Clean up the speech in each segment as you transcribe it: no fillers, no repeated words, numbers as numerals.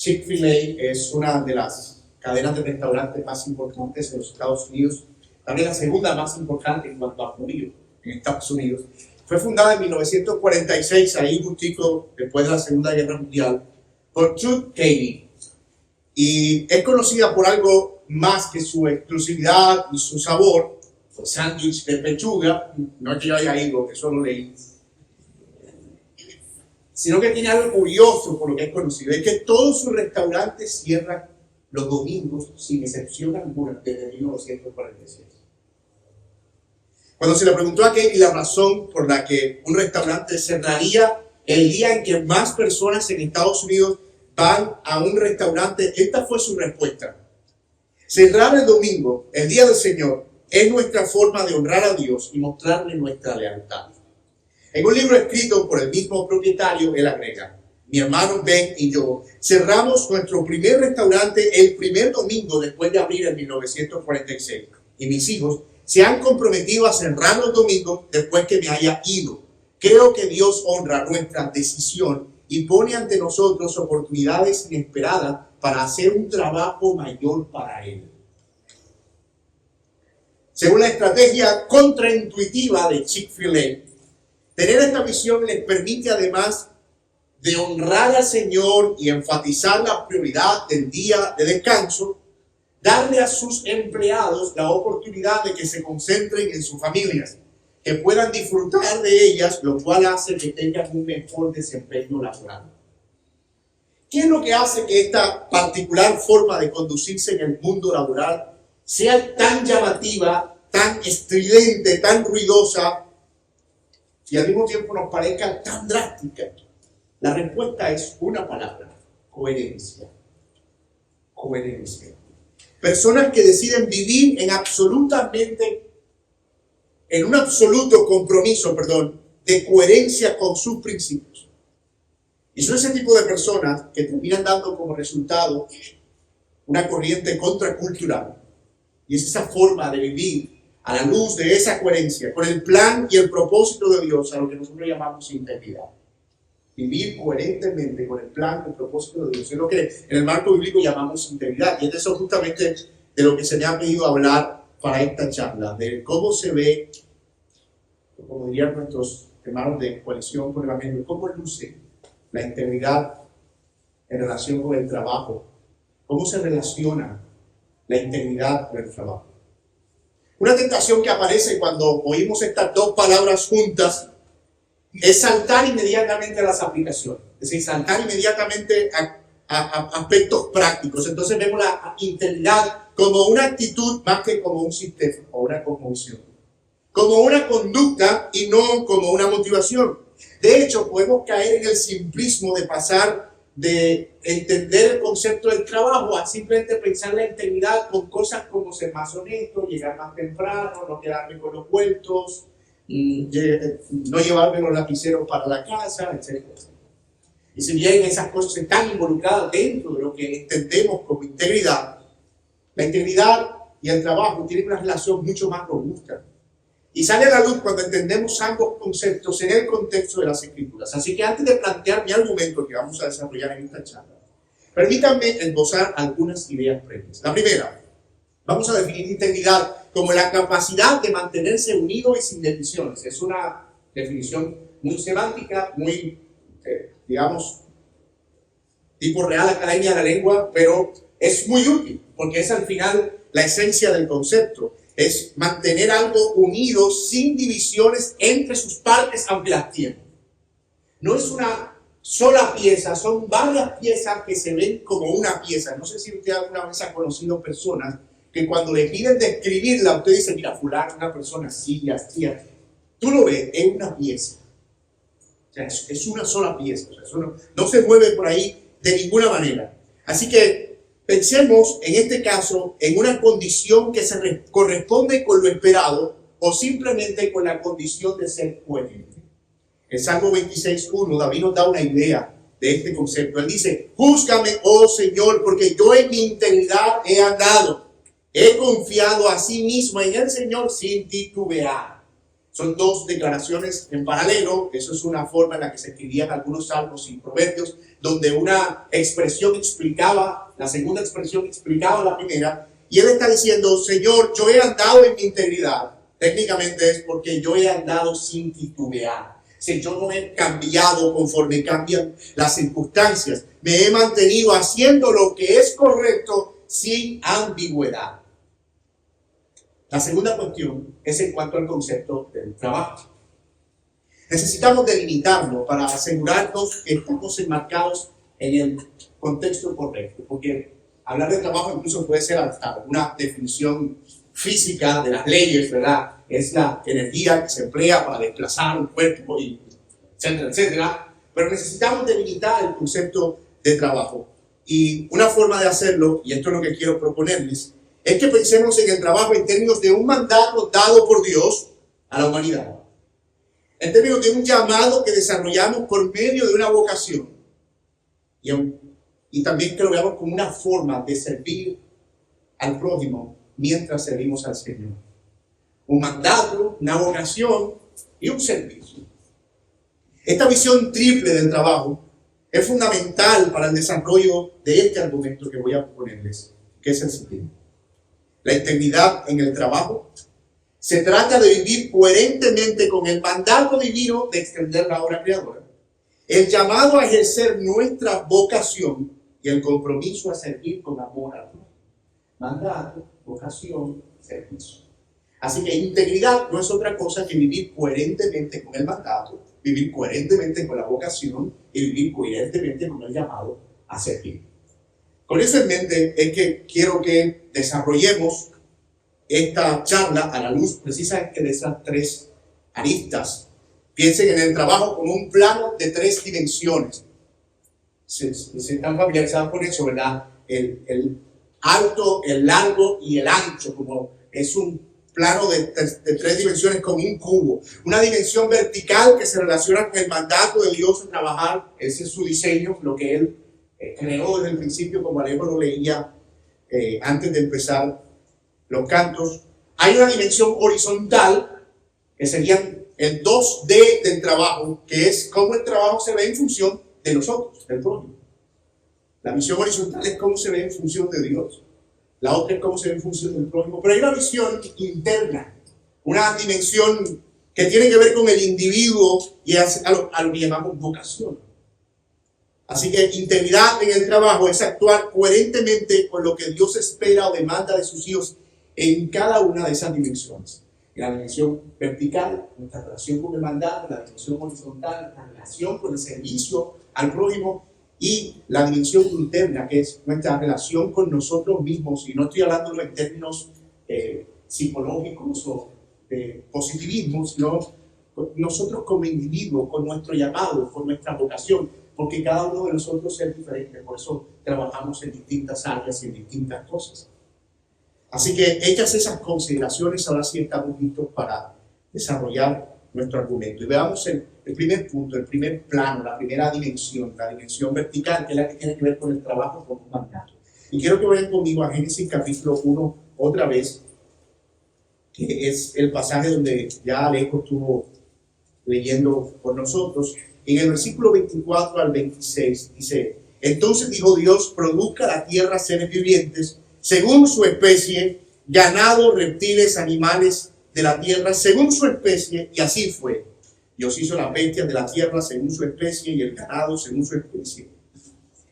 Chick-fil-A es una de las cadenas de restaurantes más importantes en los Estados Unidos, también la segunda más importante en cuanto a judíos en Estados Unidos. Fue fundada en 1946, ahí un chico después de la Segunda Guerra Mundial, por Truett Cathy. Y es conocida por algo más que su exclusividad y su sabor, el sándwich de pechuga, no es que yo haya ido, que solo leí, sino que tiene algo curioso por lo que es conocido, es que todos sus restaurantes cierran los domingos sin excepción alguna desde 1946. Cuando se le preguntó a Katie la razón por la que un restaurante cerraría el día en que más personas en Estados Unidos van a un restaurante, esta fue su respuesta. Cerrar el domingo, el día del Señor, es nuestra forma de honrar a Dios y mostrarle nuestra lealtad. En un libro escrito por el mismo propietario, él agrega: mi hermano Ben y yo cerramos nuestro primer restaurante el primer domingo después de abrir en 1946. Y mis hijos se han comprometido a cerrar los domingos después que me haya ido. Creo que Dios honra nuestra decisión y pone ante nosotros oportunidades inesperadas para hacer un trabajo mayor para Él. Según la estrategia contraintuitiva de Chick-fil-A, tener esta visión les permite, además de honrar al Señor y enfatizar la prioridad del día de descanso, darle a sus empleados la oportunidad de que se concentren en sus familias, que puedan disfrutar de ellas, lo cual hace que tengan un mejor desempeño laboral. ¿Qué es lo que hace que esta particular forma de conducirse en el mundo laboral sea tan llamativa, tan estridente, tan ruidosa y al mismo tiempo nos parezca tan drástica? La respuesta es una palabra: coherencia. Coherencia. Personas que deciden vivir en un absoluto compromiso, de coherencia con sus principios. Y son ese tipo de personas que terminan dando como resultado una corriente contracultural. Y es esa forma de vivir a la luz de esa coherencia, con el plan y el propósito de Dios, a lo que nosotros llamamos integridad. Vivir coherentemente con el plan y el propósito de Dios es lo que en el marco bíblico llamamos integridad. Y es eso justamente de lo que se me ha pedido hablar para esta charla, de cómo se ve, como dirían nuestros hermanos de Coalición por el Evangelio, cómo luce la integridad en relación con el trabajo, cómo se relaciona la integridad con el trabajo. Una tentación que aparece cuando oímos estas dos palabras juntas es saltar inmediatamente a las aplicaciones, es decir, saltar inmediatamente a aspectos prácticos. Entonces vemos la integridad como una actitud más que como un sistema o una cosmovisión, como una conducta y no como una motivación. De hecho, podemos caer en el simplismo de pasar de entender el concepto del trabajo a simplemente pensar la integridad con cosas como ser más honesto, llegar más temprano, no quedarme con los vueltos, no llevarme los lapiceros para la casa, etc. Y si bien esas cosas están involucradas dentro de lo que entendemos como integridad, la integridad y el trabajo tienen una relación mucho más robusta. Y sale a la luz cuando entendemos ambos conceptos en el contexto de las Escrituras. Así que antes de plantear mi argumento que vamos a desarrollar en esta charla, permítanme esbozar algunas ideas previas. La primera, vamos a definir integridad como la capacidad de mantenerse unido y sin divisiones. Es una definición muy semántica, muy, tipo Real Academia de la Lengua, pero es muy útil, porque es al final la esencia del concepto. Es mantener algo unido sin divisiones entre sus partes, aunque las tienen. No es una sola pieza, son varias piezas que se ven como una pieza. No sé si usted alguna vez ha conocido personas que cuando le piden describirla, usted dice: mira, fulano, una persona así, así. Tú lo ves, es una pieza. O sea, es una sola pieza. O sea, eso no se mueve por ahí de ninguna manera. Así que pensemos en este caso en una condición que se corresponde con lo esperado o simplemente con la condición de ser coherente. En Salmo 26:1, David nos da una idea de este concepto. Él dice: júzgame, oh Señor, porque yo en mi integridad he andado. He confiado a sí mismo en el Señor sin titubear. Son dos declaraciones en paralelo. Eso es una forma en la que se escribían algunos salmos y proverbios, donde una expresión explicaba, la segunda expresión explicaba la primera. Y él está diciendo, Señor, yo he andado en mi integridad. Técnicamente es porque yo he andado sin titubear. Si yo no he cambiado conforme cambian las circunstancias. Me he mantenido haciendo lo que es correcto sin ambigüedad. La segunda cuestión es en cuanto al concepto del trabajo. Necesitamos delimitarlo para asegurarnos que estamos enmarcados en el contexto correcto, porque hablar de trabajo incluso puede ser hasta una definición física de las leyes, ¿verdad? Es la energía que se emplea para desplazar un cuerpo, y etcétera, etcétera. Pero necesitamos delimitar el concepto de trabajo. Y una forma de hacerlo, y esto es lo que quiero proponerles, es que pensemos en el trabajo en términos de un mandato dado por Dios a la humanidad. En términos de un llamado que desarrollamos por medio de una vocación. Y también que lo veamos como una forma de servir al prójimo mientras servimos al Señor. Un mandato, una vocación y un servicio. Esta visión triple del trabajo es fundamental para el desarrollo de este argumento que voy a proponerles, que es el siguiente. La integridad en el trabajo se trata de vivir coherentemente con el mandato divino de extender la obra creadora, el llamado a ejercer nuestra vocación y el compromiso a servir con amor a Dios. Mandato, vocación, servicio. Así que integridad no es otra cosa que vivir coherentemente con el mandato, vivir coherentemente con la vocación y vivir coherentemente con el llamado a servir. Con eso en mente es que quiero que desarrollemos esta charla a la luz precisamente de esas tres aristas. Piensen en el trabajo como un plano de tres dimensiones. Se están familiarizados con eso, ¿verdad? El alto, el largo y el ancho, como es un plano de tres dimensiones como un cubo. Una dimensión vertical que se relaciona con el mandato de Dios en trabajar. Ese es su diseño, lo que Él creó desde el principio, como Alejo lo leía antes de empezar los cantos. Hay una dimensión horizontal, que serían el 2D del trabajo, que es cómo el trabajo se ve en función de nosotros, del prójimo. La visión horizontal es cómo se ve en función de Dios. La otra es cómo se ve en función del prójimo. Pero hay una visión interna, una dimensión que tiene que ver con el individuo y a lo que llamamos vocación. Así que integridad en el trabajo es actuar coherentemente con lo que Dios espera o demanda de sus hijos en cada una de esas dimensiones. En la dimensión vertical, nuestra relación con el mandato; la dimensión horizontal, nuestra relación con el servicio al prójimo; y la dimensión interna, que es nuestra relación con nosotros mismos. Y no estoy hablando en términos psicológicos o de positivismo, sino nosotros como individuos, con nuestro llamado, con nuestra vocación, porque cada uno de nosotros es diferente. Por eso trabajamos en distintas áreas y en distintas cosas. Así que hechas esas consideraciones, ahora sí estamos listos para desarrollar nuestro argumento. Y veamos el primer punto, el primer plano, la primera dimensión, la dimensión vertical, que es la que tiene que ver con el trabajo como un mandato. Y quiero que vayan conmigo a Génesis capítulo 1 otra vez, que es el pasaje donde ya Alejo estuvo leyendo por nosotros. En el versículo 24 al 26 dice: entonces dijo Dios, produzca la tierra seres vivientes según su especie, ganado, reptiles, animales de la tierra según su especie. Y así fue. Dios hizo las bestias de la tierra según su especie y el ganado según su especie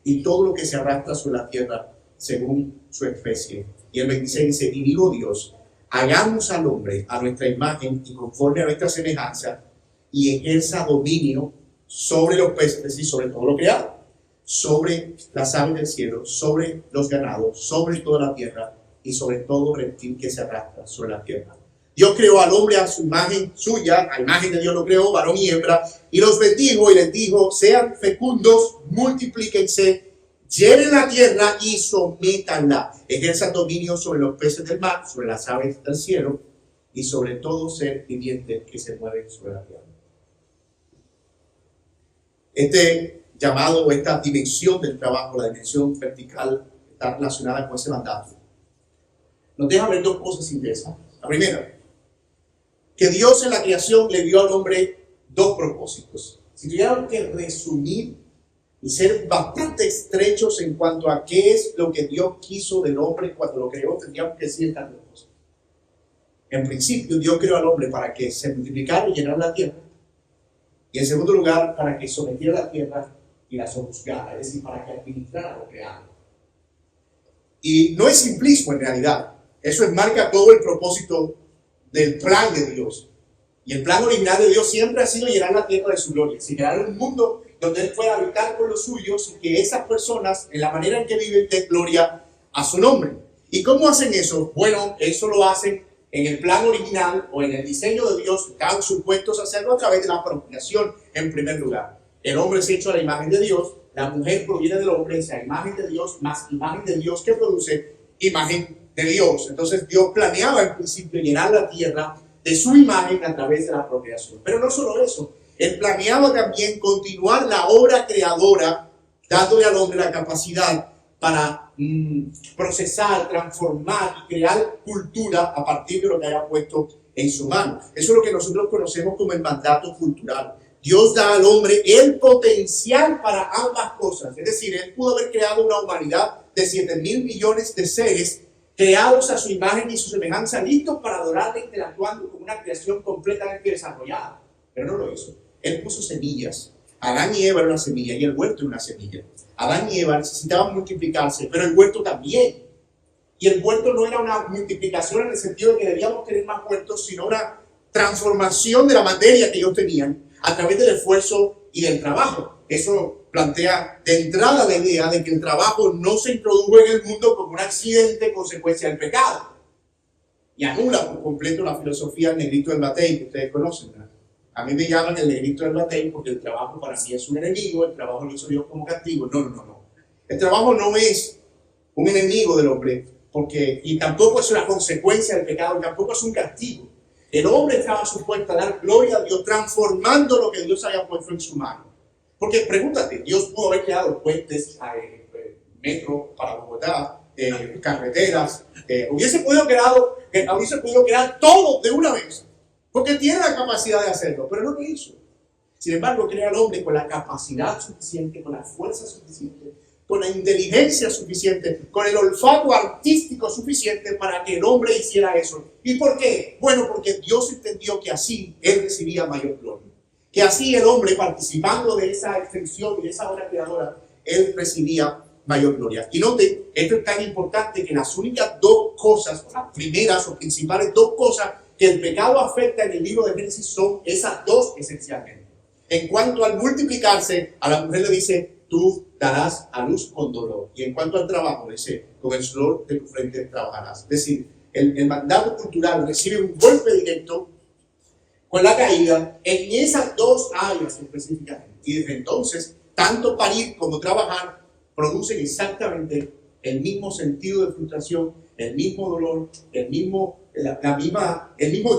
y todo lo que se arrastra sobre la tierra según su especie. Y el 26 dice: y dijo Dios, hagamos al hombre a nuestra imagen y conforme a nuestra semejanza, y ejerza dominio sobre los peces y sobre todo lo creado, sobre las aves del cielo, sobre los ganados, sobre toda la tierra y sobre todo reptil que se arrastra sobre la tierra. Dios creó al hombre a su imagen suya, a imagen de Dios lo creó, varón y hembra, y los bendijo y les dijo: sean fecundos, multiplíquense, llenen la tierra y sométanla, ejerzan dominio sobre los peces del mar, sobre las aves del cielo y sobre todo ser viviente que se mueve sobre la tierra. Este llamado o esta dimensión del trabajo, la dimensión vertical, está relacionada con ese mandato. Nos deja ver dos cosas interesantes. La primera, que Dios en la creación le dio al hombre dos propósitos. Si tuviéramos que resumir y ser bastante estrechos en cuanto a qué es lo que Dios quiso del hombre cuando lo creó, tendríamos que decir estas dos cosas. En principio, Dios creó al hombre para que se multiplicara y llenara la tierra. Y en segundo lugar, para que sometiera la tierra y la sojuzgara, es decir, para que administrara lo creado. Y no es simplismo en realidad. Eso enmarca todo el propósito del plan de Dios. Y el plan original de Dios siempre ha sido llenar la tierra de su gloria. Si crear un mundo donde Él pueda habitar con los suyos y que esas personas, en la manera en que viven, den gloria a su nombre. ¿Y cómo hacen eso? Bueno, eso lo hacen en el plan original o en el diseño de Dios. Están supuestos a hacerlo a través de la procreación en primer lugar. El hombre es hecho a la imagen de Dios, la mujer proviene del hombre, es la imagen de Dios, más imagen de Dios que produce imagen de Dios. Entonces Dios planeaba en principio llenar la tierra de su imagen a través de la procreación. Pero no solo eso, Él planeaba también continuar la obra creadora, dándole al hombre la capacidad para procesar, transformar y crear cultura a partir de lo que haya puesto en su mano. Eso es lo que nosotros conocemos como el mandato cultural. Dios da al hombre el potencial para ambas cosas. Es decir, Él pudo haber creado una humanidad de 7.000 millones de seres creados a su imagen y su semejanza, listos para adorarle, interactuando con una creación completamente desarrollada. Pero no lo hizo. Él puso semillas. Adán y Eva eran una semilla y el huerto era una semilla. Adán y Eva necesitaban multiplicarse, pero el huerto también. Y el huerto no era una multiplicación en el sentido de que debíamos tener más huertos, sino una transformación de la materia que ellos tenían a través del esfuerzo y del trabajo. Eso plantea de entrada la idea de que el trabajo no se introdujo en el mundo como un accidente consecuencia del pecado. Y anula por completo la filosofía del negrito del batey que ustedes conocen, ¿verdad? A mí me llaman el negrito del batey porque el trabajo para mí es un enemigo, el trabajo lo hizo Dios como castigo. No. El trabajo no es un enemigo del hombre, y tampoco es una consecuencia del pecado, y tampoco es un castigo. El hombre estaba supuesto a dar gloria a Dios transformando lo que Dios había puesto en su mano. Porque pregúntate, Dios pudo haber creado puentes, metro para Bogotá, carreteras, hubiese podido crear todo de una vez, porque tiene la capacidad de hacerlo, pero no lo hizo. Sin embargo, crea al hombre con la capacidad suficiente, con la fuerza suficiente, con la inteligencia suficiente, con el olfato artístico suficiente para que el hombre hiciera eso. ¿Y por qué? Bueno, porque Dios entendió que así Él recibía mayor gloria. Que así el hombre, participando de esa extensión y de esa obra creadora, Él recibía mayor gloria. Y note, esto es tan importante que las únicas dos cosas, las primeras o principales dos cosas que el pecado afecta en el libro de Génesis son esas dos esencialmente. En cuanto al multiplicarse, a la mujer le dice, tú darás a luz con dolor. Y en cuanto al trabajo, dice, con el sudor de tu frente trabajarás. Es decir, el mandato cultural recibe un golpe directo con la caída en esas dos áreas específicamente. Y desde entonces, tanto parir como trabajar producen exactamente el mismo sentido de frustración, el mismo dolor, el mismo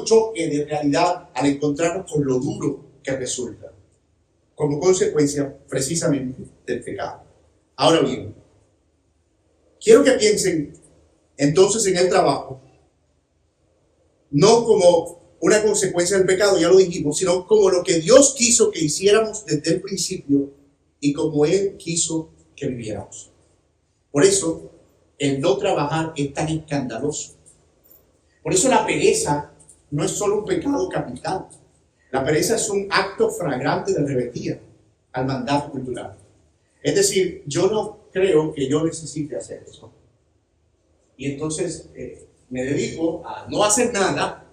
choque de realidad al encontrarnos con lo duro que resulta, como consecuencia precisamente del pecado. Ahora bien, quiero que piensen entonces en el trabajo, no como una consecuencia del pecado, ya lo dijimos, sino como lo que Dios quiso que hiciéramos desde el principio y como Él quiso que viviéramos. Por eso, el no trabajar es tan escandaloso. Por eso la pereza no es solo un pecado capital. La pereza es un acto flagrante de rebeldía al mandato cultural. Es decir, yo no creo que yo necesite hacer eso. Y entonces me dedico a no hacer nada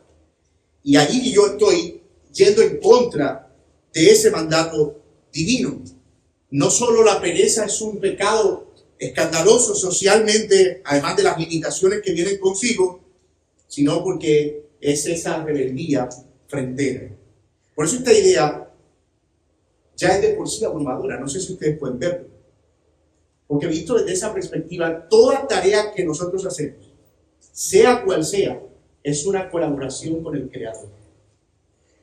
y allí yo estoy yendo en contra de ese mandato divino. No solo la pereza es un pecado escandaloso socialmente, además de las limitaciones que vienen consigo, sino porque es esa rebeldía frentera. Por eso esta idea ya es de por sí abrumadora. No sé si ustedes pueden verlo. Porque visto desde esa perspectiva, toda tarea que nosotros hacemos, sea cual sea, es una colaboración con el Creador.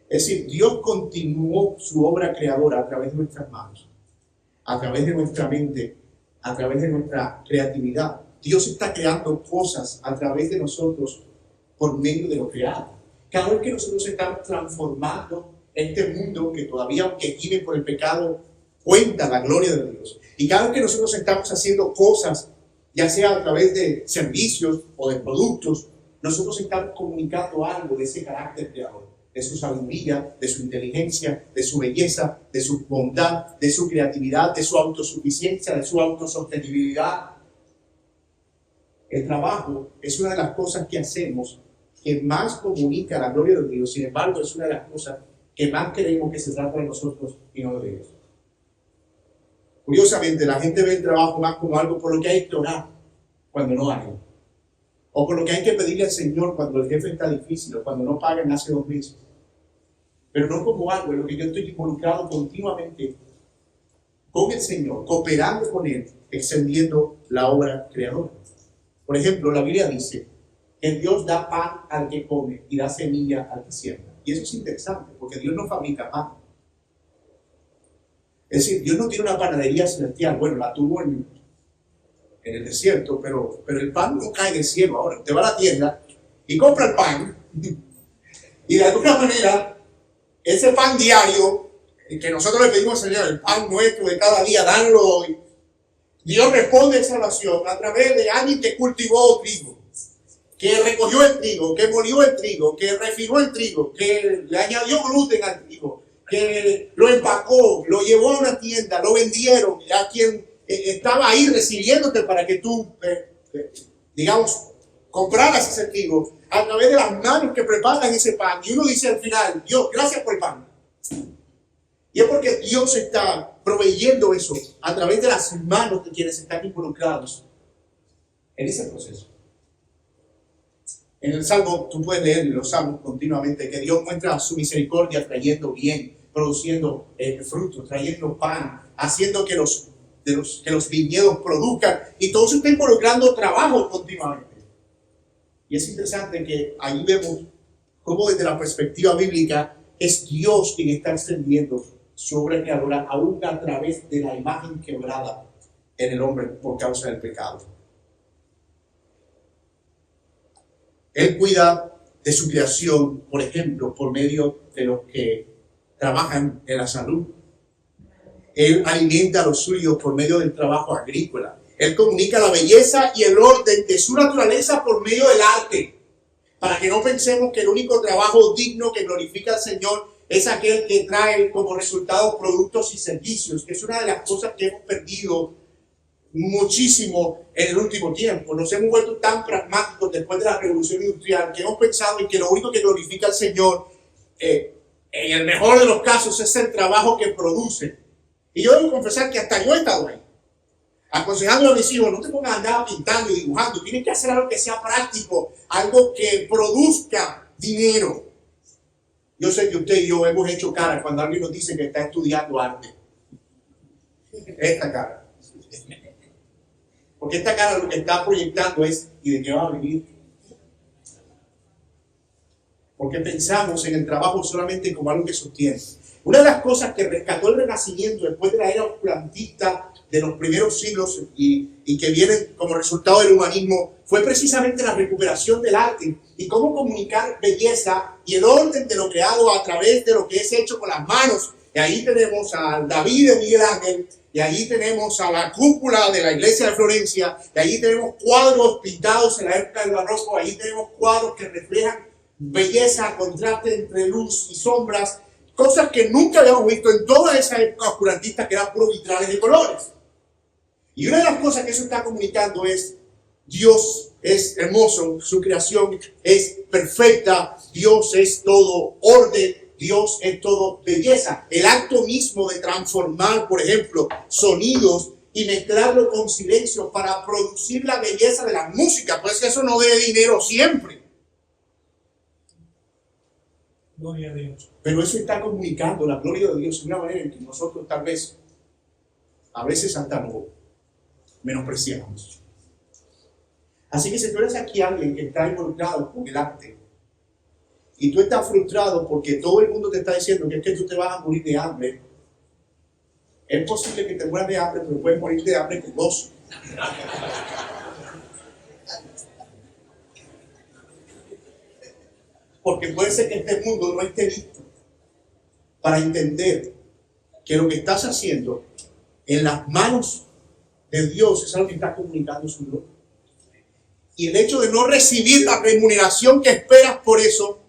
Es decir, Dios continuó su obra creadora a través de nuestras manos, a través de nuestra mente, a través de nuestra creatividad. Dios está creando cosas a través de nosotros por medio de lo creado. Cada vez que nosotros estamos transformando este mundo que todavía, aunque gime por el pecado, cuenta la gloria de Dios. Y cada vez que nosotros estamos haciendo cosas, ya sea a través de servicios o de productos, nosotros estamos comunicando algo de ese carácter creador, de su sabiduría, de su inteligencia, de su belleza, de su bondad, de su creatividad, de su autosuficiencia, de su autosostenibilidad. El trabajo es una de las cosas que hacemos que más comunica la gloria de Dios. Sin embargo, es una de las cosas que más queremos que se trate de nosotros y no de Dios. Curiosamente, la gente ve el trabajo más como algo por lo que hay que orar cuando no hay. O por lo que hay que pedirle al Señor cuando el jefe está difícil o cuando no pagan hace 2 meses. Pero no como algo en lo que yo estoy involucrado continuamente con el Señor, cooperando con Él, extendiendo la obra creadora. Por ejemplo, la Biblia dice que Dios da pan al que come y da semilla al que siembra. Y eso es interesante, porque Dios no fabrica pan. Es decir, Dios no tiene una panadería celestial. Bueno, la tuvo en el desierto, pero el pan no cae del cielo. Ahora, usted va a la tienda y compra el pan y de alguna manera ese pan diario que nosotros le pedimos al Señor, el pan nuestro de cada día, darlo hoy, Dios responde a esa oración a través de alguien que cultivó trigo, que recogió el trigo, que molió el trigo, que refinó el trigo, que le añadió gluten al trigo, que lo empacó, lo llevó a una tienda, lo vendieron a quien estaba ahí recibiéndote para que tú, digamos, compraras ese trigo a través de las manos que preparan ese pan. Y uno dice al final, Dios, gracias por el pan. Y es porque Dios está proveyendo eso a través de las manos de quienes están involucrados en ese proceso. En el Salmo, tú puedes leer los Salmos continuamente, que Dios muestra su misericordia trayendo bien, produciendo frutos, trayendo pan, haciendo que los viñedos produzcan, y todo eso está involucrando trabajo continuamente. Y es interesante que ahí vemos cómo desde la perspectiva bíblica es Dios quien está extendiendo su obra creadora aún a través de la imagen quebrada en el hombre por causa del pecado. Él cuida de su creación, por ejemplo, por medio de los que trabajan en la salud. Él alimenta a los suyos por medio del trabajo agrícola. Él comunica la belleza y el orden de su naturaleza por medio del arte. Para que no pensemos que el único trabajo digno que glorifica al Señor es aquel que trae como resultado productos y servicios, que es una de las cosas que hemos perdido muchísimo en el último tiempo. Nos hemos vuelto tan pragmáticos después de la revolución industrial que hemos pensado en que lo único que glorifica al Señor, en el mejor de los casos, es el trabajo que produce. Y yo debo confesar que hasta yo he estado ahí, aconsejando a mis hijos, no te pongas a andar pintando y dibujando, tienes que hacer algo que sea práctico, algo que produzca dinero. Yo sé que usted y yo hemos hecho cara cuando alguien nos dice que está estudiando arte. Esta cara. Porque esta cara lo que está proyectando es, ¿y de qué va a vivir? Porque pensamos en el trabajo solamente como algo que sostiene. Una de las cosas que rescató el Renacimiento después de la era oscurantista de los primeros siglos y que vienen como resultado del humanismo fue precisamente la recuperación del arte y cómo comunicar belleza y el orden de lo creado a través de lo que es hecho con las manos. Y ahí tenemos a David de Miguel Ángel, y ahí tenemos a la cúpula de la iglesia de Florencia, y ahí tenemos cuadros pintados en la época del barroco, ahí tenemos cuadros que reflejan belleza, contraste entre luz y sombras, cosas que nunca habíamos visto en toda esa época oscurantista que eran puros vitrales de colores. Y una de las cosas que eso está comunicando es: Dios es hermoso, su creación es perfecta, Dios es todo orden, Dios es todo belleza. El acto mismo de transformar, por ejemplo, sonidos y mezclarlo con silencio para producir la belleza de la música, pues eso no dé dinero siempre. Gloria a Dios. Pero eso está comunicando la gloria de Dios de una manera en que nosotros tal vez, a veces hasta no menospreciamos. Así que si tú eres aquí alguien que está involucrado con el arte y tú estás frustrado porque todo el mundo te está diciendo que es que tú te vas a morir de hambre, es posible que te mueras de hambre, pero puedes morir de hambre con gozo. Porque puede ser que este mundo no esté listo para entender que lo que estás haciendo en las manos de Dios es algo que está comunicando su gloria. Y el hecho de no recibir la remuneración que esperas por eso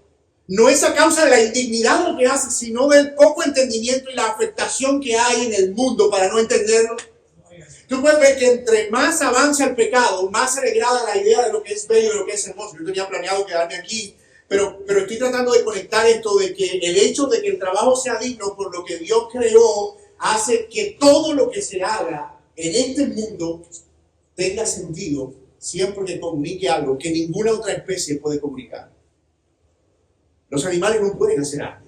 no es a causa de la indignidad de lo que haces, sino del poco entendimiento y la afectación que hay en el mundo para no entenderlo. Tú puedes ver que entre más avanza el pecado, más se degrada la idea de lo que es bello y de lo que es hermoso. Yo tenía planeado quedarme aquí, pero estoy tratando de conectar esto de que el hecho de que el trabajo sea digno por lo que Dios creó hace que todo lo que se haga en este mundo tenga sentido siempre que comunique algo que ninguna otra especie puede comunicar. Los animales no pueden hacer arte,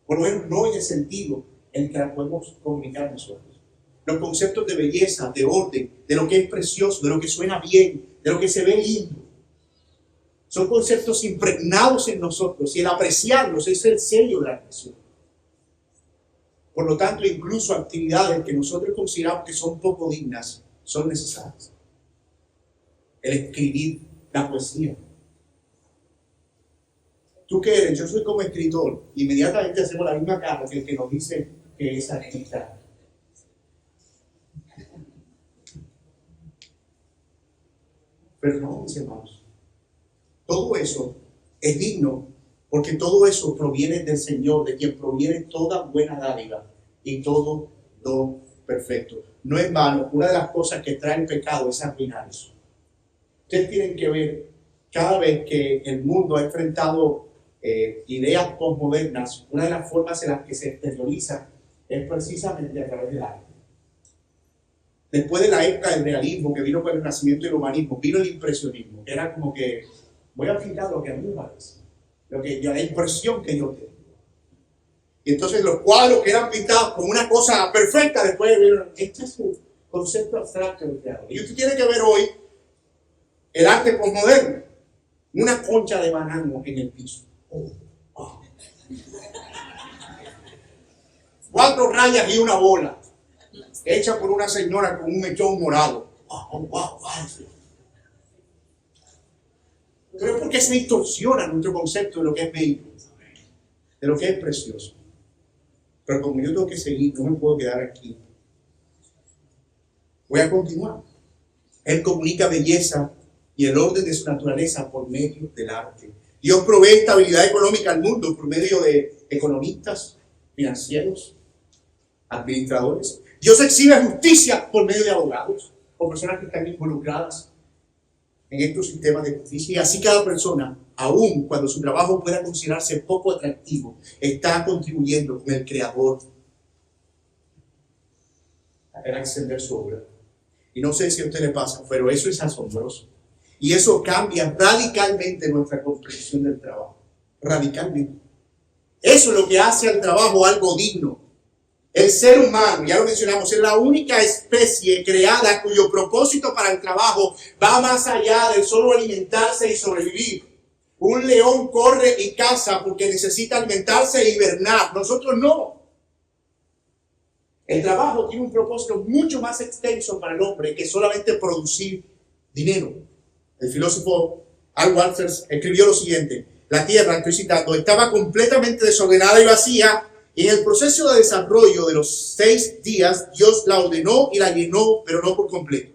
por lo menos no en el sentido en que la podemos comunicar nosotros. Los conceptos de belleza, de orden, de lo que es precioso, de lo que suena bien, de lo que se ve lindo, son conceptos impregnados en nosotros y el apreciarlos es el sello de la creación. Por lo tanto, incluso actividades que nosotros consideramos que son poco dignas son necesarias. El escribir, la poesía. ¿Tú qué eres? Yo soy como escritor. Inmediatamente hacemos la misma cara que el que nos dice que es artista. Pero no, mis hermanos. Todo eso es digno porque todo eso proviene del Señor, de quien proviene toda buena dádiva y todo don perfecto. No es vano. Una de las cosas que trae el pecado es arruinar eso. Ustedes tienen que ver, cada vez que el mundo ha enfrentado ideas postmodernas, una de las formas en las que se exterioriza es precisamente a través del arte. Después de la época del realismo, que vino con el Renacimiento y el humanismo, vino el impresionismo, que era como que voy a pintar lo que a mí me parece, la impresión que yo tengo. Y entonces los cuadros que eran pintados con una cosa perfecta, después vieron, este es un concepto abstracto del creador. Y usted tiene que ver hoy el arte postmoderno, una concha de banano en el piso. Oh. 4 rayas y una bola, hecha por una señora con un mechón morado. Pero es porque se distorsiona nuestro concepto de lo que es bello, de lo que es precioso. Pero como yo tengo que seguir, no me puedo quedar aquí. Voy a continuar. Él comunica belleza y el orden de su naturaleza por medio del arte. Dios provee estabilidad económica al mundo por medio de economistas, financieros, administradores. Dios exhibe justicia por medio de abogados o personas que están involucradas en estos sistemas de justicia. Y así cada persona, aun cuando su trabajo pueda considerarse poco atractivo, está contribuyendo con el Creador a extender su obra. Y no sé si a usted le pasa, pero eso es asombroso. Y eso cambia radicalmente nuestra comprensión del trabajo. Radicalmente. Eso es lo que hace al trabajo algo digno. El ser humano, ya lo mencionamos, es la única especie creada cuyo propósito para el trabajo va más allá de solo alimentarse y sobrevivir. Un león corre y caza porque necesita alimentarse e hibernar. Nosotros no. El trabajo tiene un propósito mucho más extenso para el hombre que solamente producir dinero. El filósofo Al Walters escribió lo siguiente: la tierra, estoy citando, estaba completamente desordenada y vacía. Y en el proceso de desarrollo de los 6 días, Dios la ordenó y la llenó, pero no por completo.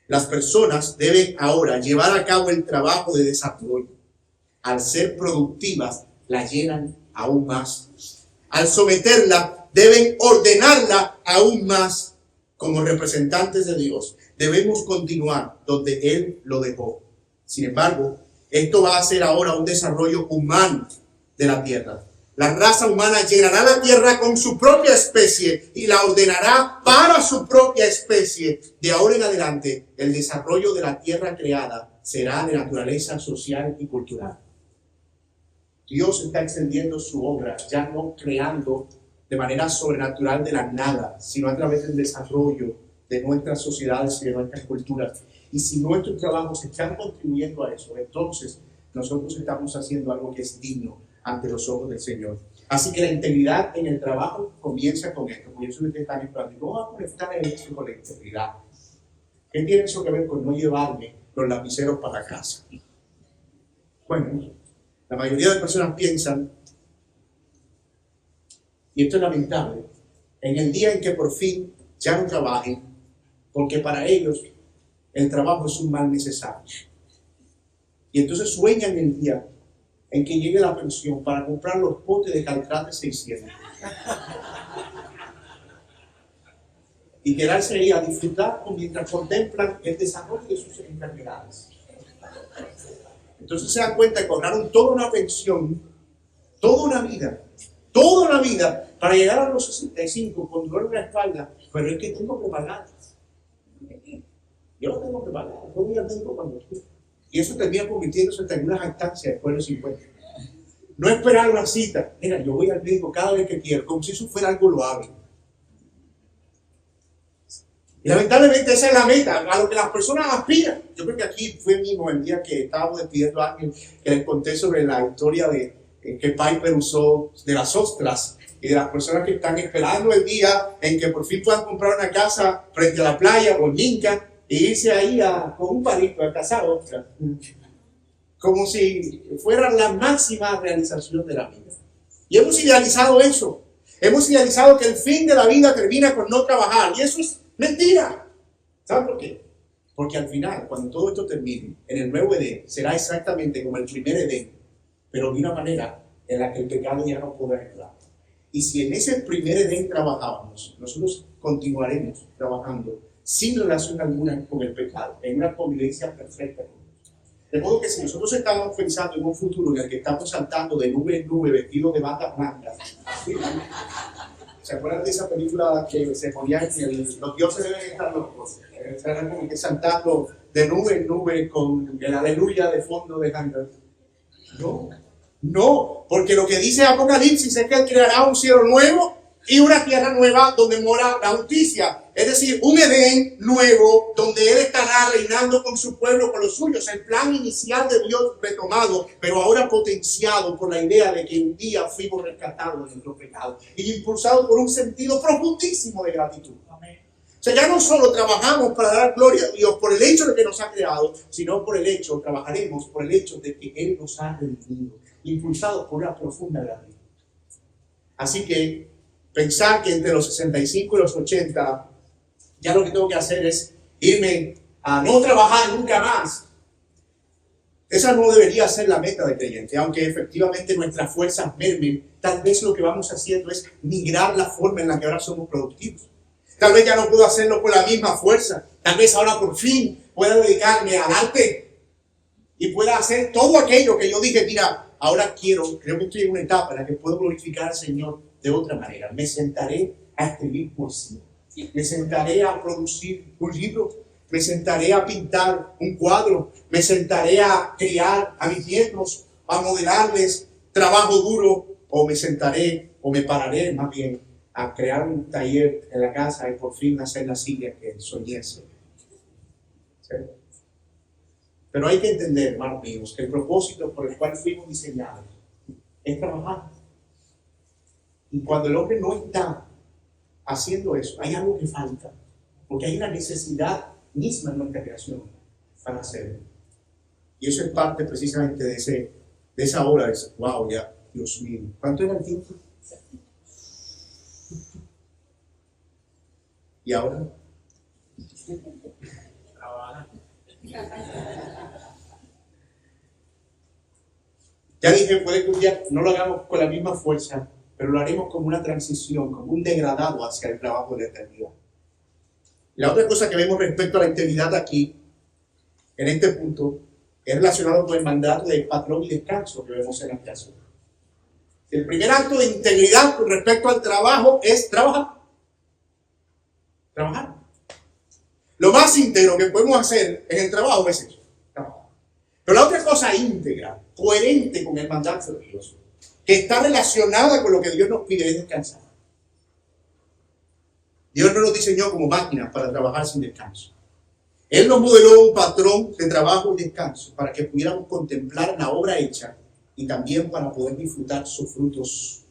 Las personas deben ahora llevar a cabo el trabajo de desarrollo. Al ser productivas, la llenan aún más. Al someterla, deben ordenarla aún más. Como representantes de Dios, debemos continuar donde Él lo dejó. Sin embargo, esto va a ser ahora un desarrollo humano de la tierra. La raza humana llenará la tierra con su propia especie y la ordenará para su propia especie. De ahora en adelante, el desarrollo de la tierra creada será de naturaleza social y cultural. Dios está extendiendo su obra, ya no creando de manera sobrenatural de la nada, sino a través del desarrollo de nuestras sociedades y de nuestras culturas. Y si nuestros trabajos están contribuyendo a eso, entonces nosotros estamos haciendo algo que es digno ante los ojos del Señor. Así que la integridad en el trabajo comienza con esto. Por eso ustedes están esperando. No va a conectar esto con la integridad. ¿Qué tiene eso que ver con no llevarme los lapiceros para casa? Bueno, La mayoría de personas piensan, y esto es lamentable, en el día en que por fin ya no trabajen, porque para ellos el trabajo es un mal necesario. Y entonces sueñan el día en que llegue la pensión para comprar los potes de Caltrate 600. Y quedarse ahí a disfrutar mientras contemplan el desarrollo de sus enfermedades. Entonces se dan cuenta que cobraron toda una pensión, toda una vida, para llegar a los 65 con dolor en la espalda, pero es que tengo que pagar. Yo lo tengo que pagar, yo ya tengo cuando quiero. Y eso termina convirtiéndose en una jactancia después de los 50. No esperar una cita. Mira, yo voy al médico cada vez que quiero, como si eso fuera algo loable. Y lamentablemente esa es la meta, a lo que las personas aspiran. Yo creo que aquí fue mismo el día que estábamos despidiendo a alguien que les conté sobre la historia de que Piper usó de las ostras y de las personas que están esperando el día en que por fin puedan comprar una casa frente a la playa o en Minca e irse ahí con un palito a cazar ostras. Como si fuera la máxima realización de la vida. Y hemos idealizado eso. Hemos idealizado que el fin de la vida termina con no trabajar. Y eso es mentira. ¿Saben por qué? Porque al final, cuando todo esto termine, en el nuevo Edén será exactamente como el primer Edén, pero de una manera en la que el pecado ya no podrá entrar. Y si en ese primer Edén trabajábamos, nosotros continuaremos trabajando sin relación alguna con el pecado, en una convivencia perfecta con Dios. De modo que si nosotros estamos pensando en un futuro en el que estamos saltando de nube en nube, vestidos de batas blancas, ¿sí? ¿Se acuerdan de esa película que se ponía en los dioses deben estar locos? Estaban como que saltando de nube en nube con el aleluya de fondo de Handel. No, porque lo que dice Apocalipsis es que Él creará un cielo nuevo y una tierra nueva donde mora la justicia. Es decir, un Edén nuevo donde Él estará reinando con su pueblo, con los suyos. El plan inicial de Dios retomado, pero ahora potenciado por la idea de que un día fuimos rescatados de nuestro pecado y impulsados por un sentido profundísimo de gratitud. Amén. O sea, ya no solo trabajamos para dar gloria a Dios por el hecho de que nos ha creado, sino trabajaremos por el hecho de que Él nos ha redimido, impulsados por una profunda gratitud. Así que pensar que entre los 65 y los 80 ya lo que tengo que hacer es irme a no trabajar nunca más. Esa no debería ser la meta del creyente, aunque efectivamente nuestras fuerzas mermen. Tal vez lo que vamos haciendo es migrar la forma en la que ahora somos productivos. Tal vez ya no puedo hacerlo con la misma fuerza. Tal vez ahora por fin pueda dedicarme al arte y pueda hacer todo aquello que yo dije, mira, ahora creo que estoy en una etapa en la que puedo glorificar al Señor de otra manera. Me sentaré a escribir poesía. Me sentaré a producir un libro, me sentaré a pintar un cuadro, me sentaré a criar a mis nietos, a modelarles trabajo duro, o me sentaré, o me pararé más bien, a crear un taller en la casa y por fin hacer la silla que soñé hacer. ¿Sí? Pero hay que entender, hermanos míos, que el propósito por el cual fuimos diseñados es trabajar. Y cuando el hombre no está haciendo eso, hay algo que falta, porque hay una necesidad misma en nuestra creación para hacerlo. Y eso es parte precisamente de esa hora. Wow, ya, Dios mío. ¿Cuánto era el tiempo? ¿Y ahora? Ya dije, puede que un día no lo hagamos con la misma fuerza, pero lo haremos como una transición, como un degradado hacia el trabajo de la eternidad. La otra cosa que vemos respecto a la integridad aquí, en este punto, es relacionado con el mandato de patrón y descanso que vemos en la creación. El primer acto de integridad con respecto al trabajo es trabajar. Trabajar. Lo más íntegro que podemos hacer en el trabajo es eso, trabajar. Pero la otra cosa íntegra, coherente con el mandato de Dios, que está relacionada con lo que Dios nos pide, es descansar. Dios no nos diseñó como máquinas para trabajar sin descanso. Él nos modeló un patrón de trabajo y descanso para que pudiéramos contemplar la obra hecha y también para poder disfrutar sus frutos.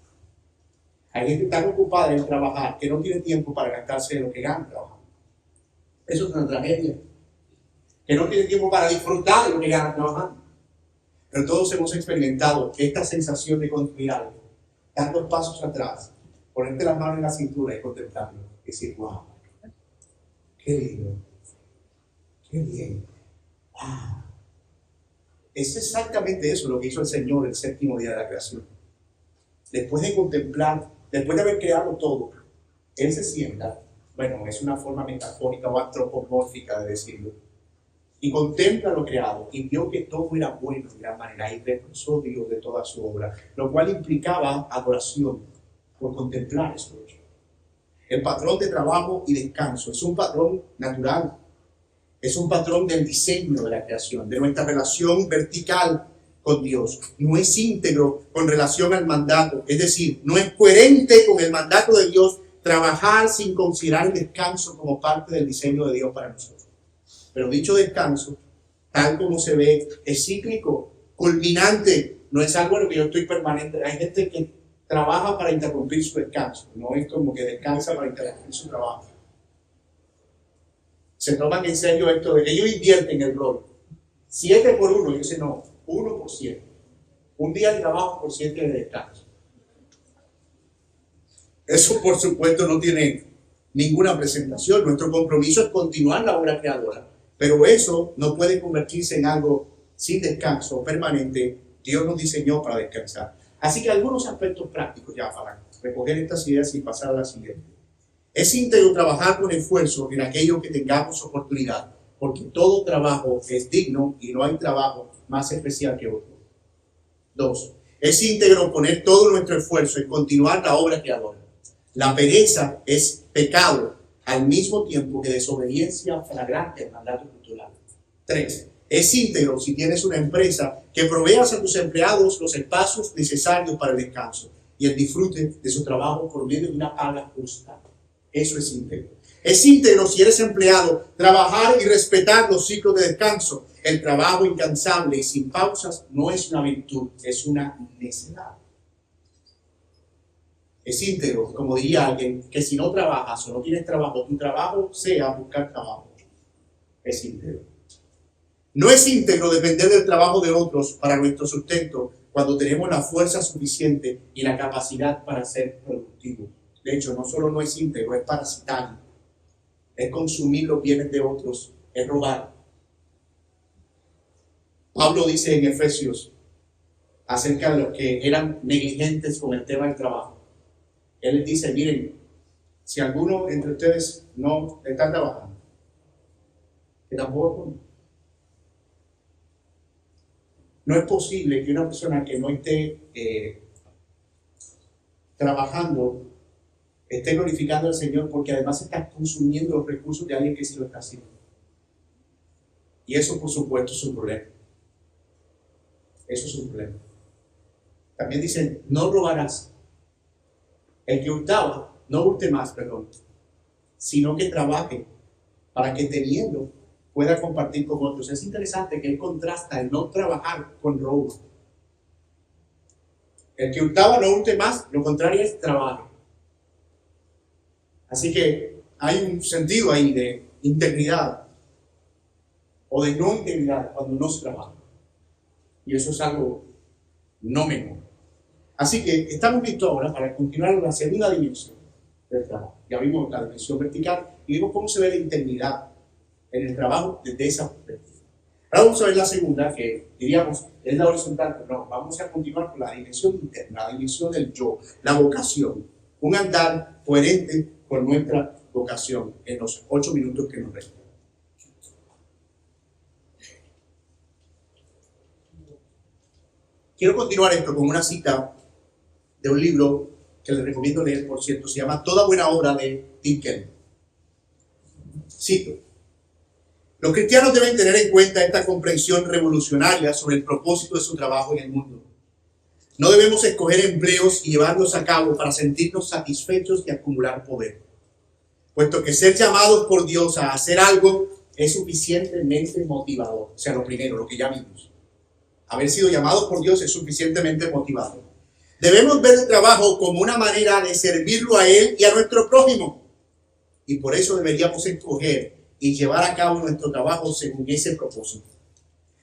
Hay gente tan ocupada en trabajar que no tiene tiempo para gastarse de lo que gana trabajando. Eso es una tragedia. Que no tiene tiempo para disfrutar de lo que gana trabajando. Pero todos hemos experimentado esta sensación de construir algo, dar 2 pasos atrás, ponerte las manos en la cintura y contemplarlo. Y decir, wow, qué lindo, qué bien. Wow. Es exactamente eso lo que hizo el Señor el 7º día de la creación. Después de contemplar, después de haber creado todo, Él se sienta, bueno, es una forma metafórica o antropomórfica de decirlo, y contempla lo creado y vio que todo era bueno de gran manera y reposó Dios de toda su obra, lo cual implicaba adoración por contemplar esto. El patrón de trabajo y descanso es un patrón natural, es un patrón del diseño de la creación, de nuestra relación vertical con Dios. No es íntegro con relación al mandato, es decir, no es coherente con el mandato de Dios trabajar sin considerar el descanso como parte del diseño de Dios para nosotros. Pero dicho descanso, tal como se ve, es cíclico, culminante, no es algo en lo que yo estoy permanente. Hay gente que trabaja para interrumpir su descanso, no es como que descansa para interrumpir su trabajo. Se toman en serio esto de que ellos invierten el rol. 7 por 1, yo sé no, 1 por 7. Un día de trabajo por 7 de descanso. Eso por supuesto no tiene ninguna presentación. Nuestro compromiso es continuar la obra creadora. Pero eso no puede convertirse en algo sin descanso permanente. Dios nos diseñó para descansar. Así que algunos aspectos prácticos ya para recoger estas ideas y pasar a la siguiente. Es íntegro trabajar con esfuerzo en aquello que tengamos oportunidad, porque todo trabajo es digno y no hay trabajo más especial que otro. 2. Es íntegro poner todo nuestro esfuerzo en continuar la obra creadora. La pereza es pecado al mismo tiempo que desobediencia flagrante al mandato cultural. 3. Es íntegro si tienes una empresa que proveas a tus empleados los espacios necesarios para el descanso y el disfrute de su trabajo por medio de una paga justa. Eso es íntegro. Es íntegro si eres empleado, trabajar y respetar los ciclos de descanso. El trabajo incansable y sin pausas no es una virtud, es una necedad. Es íntegro, como diría alguien, que si no trabajas o no tienes trabajo, tu trabajo sea buscar trabajo. Es íntegro. No es íntegro depender del trabajo de otros para nuestro sustento cuando tenemos la fuerza suficiente y la capacidad para ser productivos. De hecho, no solo no es íntegro, es parasitario. Es consumir los bienes de otros, es robar. Pablo dice en Efesios acerca de los que eran negligentes con el tema del trabajo. Él les dice, miren, si alguno entre ustedes no está trabajando, que tampoco. No es posible que una persona que no esté trabajando esté glorificando al Señor, porque además está consumiendo los recursos de alguien que sí lo está haciendo. Y eso, por supuesto, es un problema. Eso es un problema. También dicen, no robarás. El que hurtaba, no hurte más, perdón, sino que trabaje para que teniendo pueda compartir con otros. Es interesante que él contrasta el no trabajar con robo. El que hurtaba no hurte más, lo contrario es trabaje. Así que hay un sentido ahí de integridad o de no integridad cuando no se trabaja. Y eso es algo no menor. Así que estamos listos ahora para continuar en la segunda dimensión del trabajo. Ya vimos la dimensión vertical y vimos cómo se ve la integridad en el trabajo desde esa perspectiva. Ahora vamos a ver la segunda, que diríamos es la horizontal, pero no, vamos a continuar con la dimensión interna, la dimensión del yo, la vocación, un andar coherente con nuestra vocación en los 8 minutos que nos restan. Quiero continuar esto con una cita de un libro que les recomiendo leer, por cierto, se llama Toda buena obra de Tim Keller. Cito: los cristianos deben tener en cuenta esta comprensión revolucionaria sobre el propósito de su trabajo en el mundo. No debemos escoger empleos y llevarlos a cabo para sentirnos satisfechos y acumular poder, puesto que ser llamados por Dios a hacer algo es suficientemente motivador. O sea, lo primero, lo que ya vimos. Haber sido llamados por Dios es suficientemente motivador. Debemos ver el trabajo como una manera de servirlo a Él y a nuestro prójimo. Y por eso deberíamos escoger y llevar a cabo nuestro trabajo según ese propósito.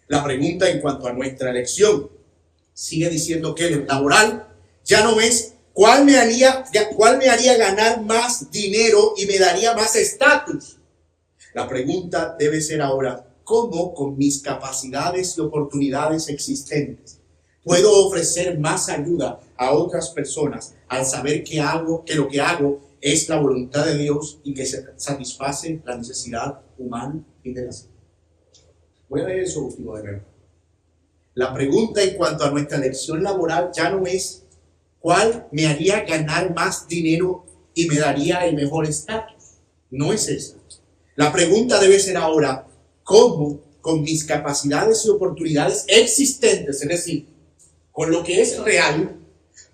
La pregunta en cuanto a nuestra elección sigue diciendo que el laboral ya no es cuál me haría ganar más dinero y me daría más estatus. La pregunta debe ser ahora, ¿cómo con mis capacidades y oportunidades existentes puedo ofrecer más ayuda a otras personas al saber que lo que hago es la voluntad de Dios y que se satisface la necesidad humana y de la salud? Voy a leer eso último de nuevo. La pregunta en cuanto a nuestra elección laboral ya no es cuál me haría ganar más dinero y me daría el mejor estatus. No es esa. La pregunta debe ser ahora, ¿cómo con mis capacidades y oportunidades existentes, es decir, con lo que es real,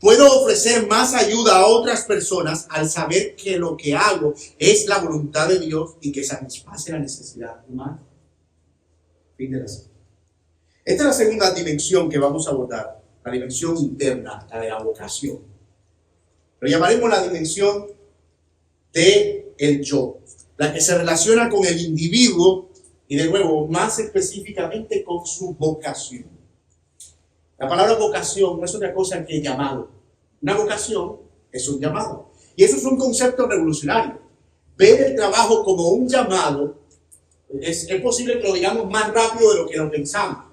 puedo ofrecer más ayuda a otras personas al saber que lo que hago es la voluntad de Dios y que satisface la necesidad humana? Fin de la cita. Esta es la segunda dimensión que vamos a abordar, la dimensión interna, la de la vocación. Lo llamaremos la dimensión del yo, la que se relaciona con el individuo y, de nuevo, más específicamente con su vocación. La palabra vocación no es otra cosa que llamado. Una vocación es un llamado. Y eso es un concepto revolucionario. Ver el trabajo como un llamado, es posible que lo digamos más rápido de lo que lo pensamos.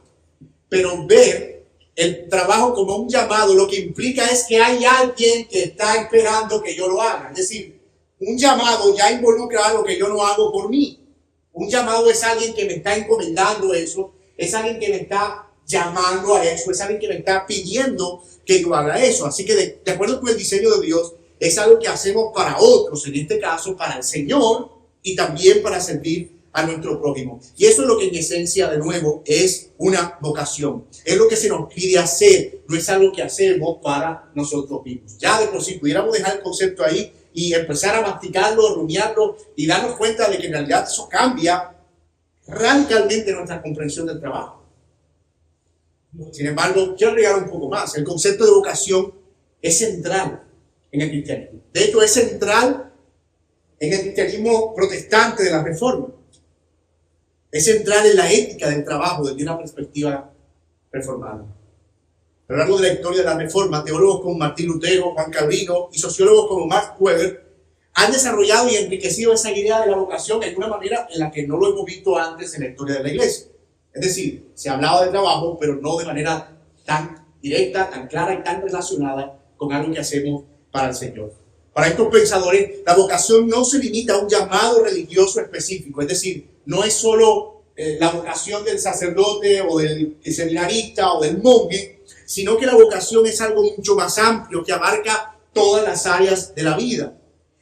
Pero ver el trabajo como un llamado lo que implica es que hay alguien que está esperando que yo lo haga. Es decir, un llamado ya involucra algo que yo no hago por mí. Un llamado es alguien que me está encomendando eso, es alguien que me está llamando a eso, es alguien que me está pidiendo que yo haga eso. Así que de acuerdo con el diseño de Dios, es algo que hacemos para otros, en este caso para el Señor y también para servir a nuestro prójimo. Y eso es lo que en esencia, de nuevo, es una vocación. Es lo que se nos pide hacer, no es algo que hacemos para nosotros mismos. Ya de por sí pudiéramos dejar el concepto ahí y empezar a masticarlo, rumiarlo y darnos cuenta de que en realidad eso cambia radicalmente nuestra comprensión del trabajo. Sin embargo, quiero agregar un poco más. El concepto de vocación es central en el cristianismo. De hecho, es central en el cristianismo protestante de la Reforma. Es central en la ética del trabajo desde una perspectiva reformada. A lo largo de la historia de la Reforma, teólogos como Martín Lutero, Juan Calvino y sociólogos como Max Weber han desarrollado y enriquecido esa idea de la vocación en una manera en la que no lo hemos visto antes en la historia de la iglesia. Es decir, se hablaba de trabajo, pero no de manera tan directa, tan clara y tan relacionada con algo que hacemos para el Señor. Para estos pensadores, la vocación no se limita a un llamado religioso específico, es decir, no es solo la vocación del sacerdote o del seminarista o del monje, sino que la vocación es algo mucho más amplio que abarca todas las áreas de la vida.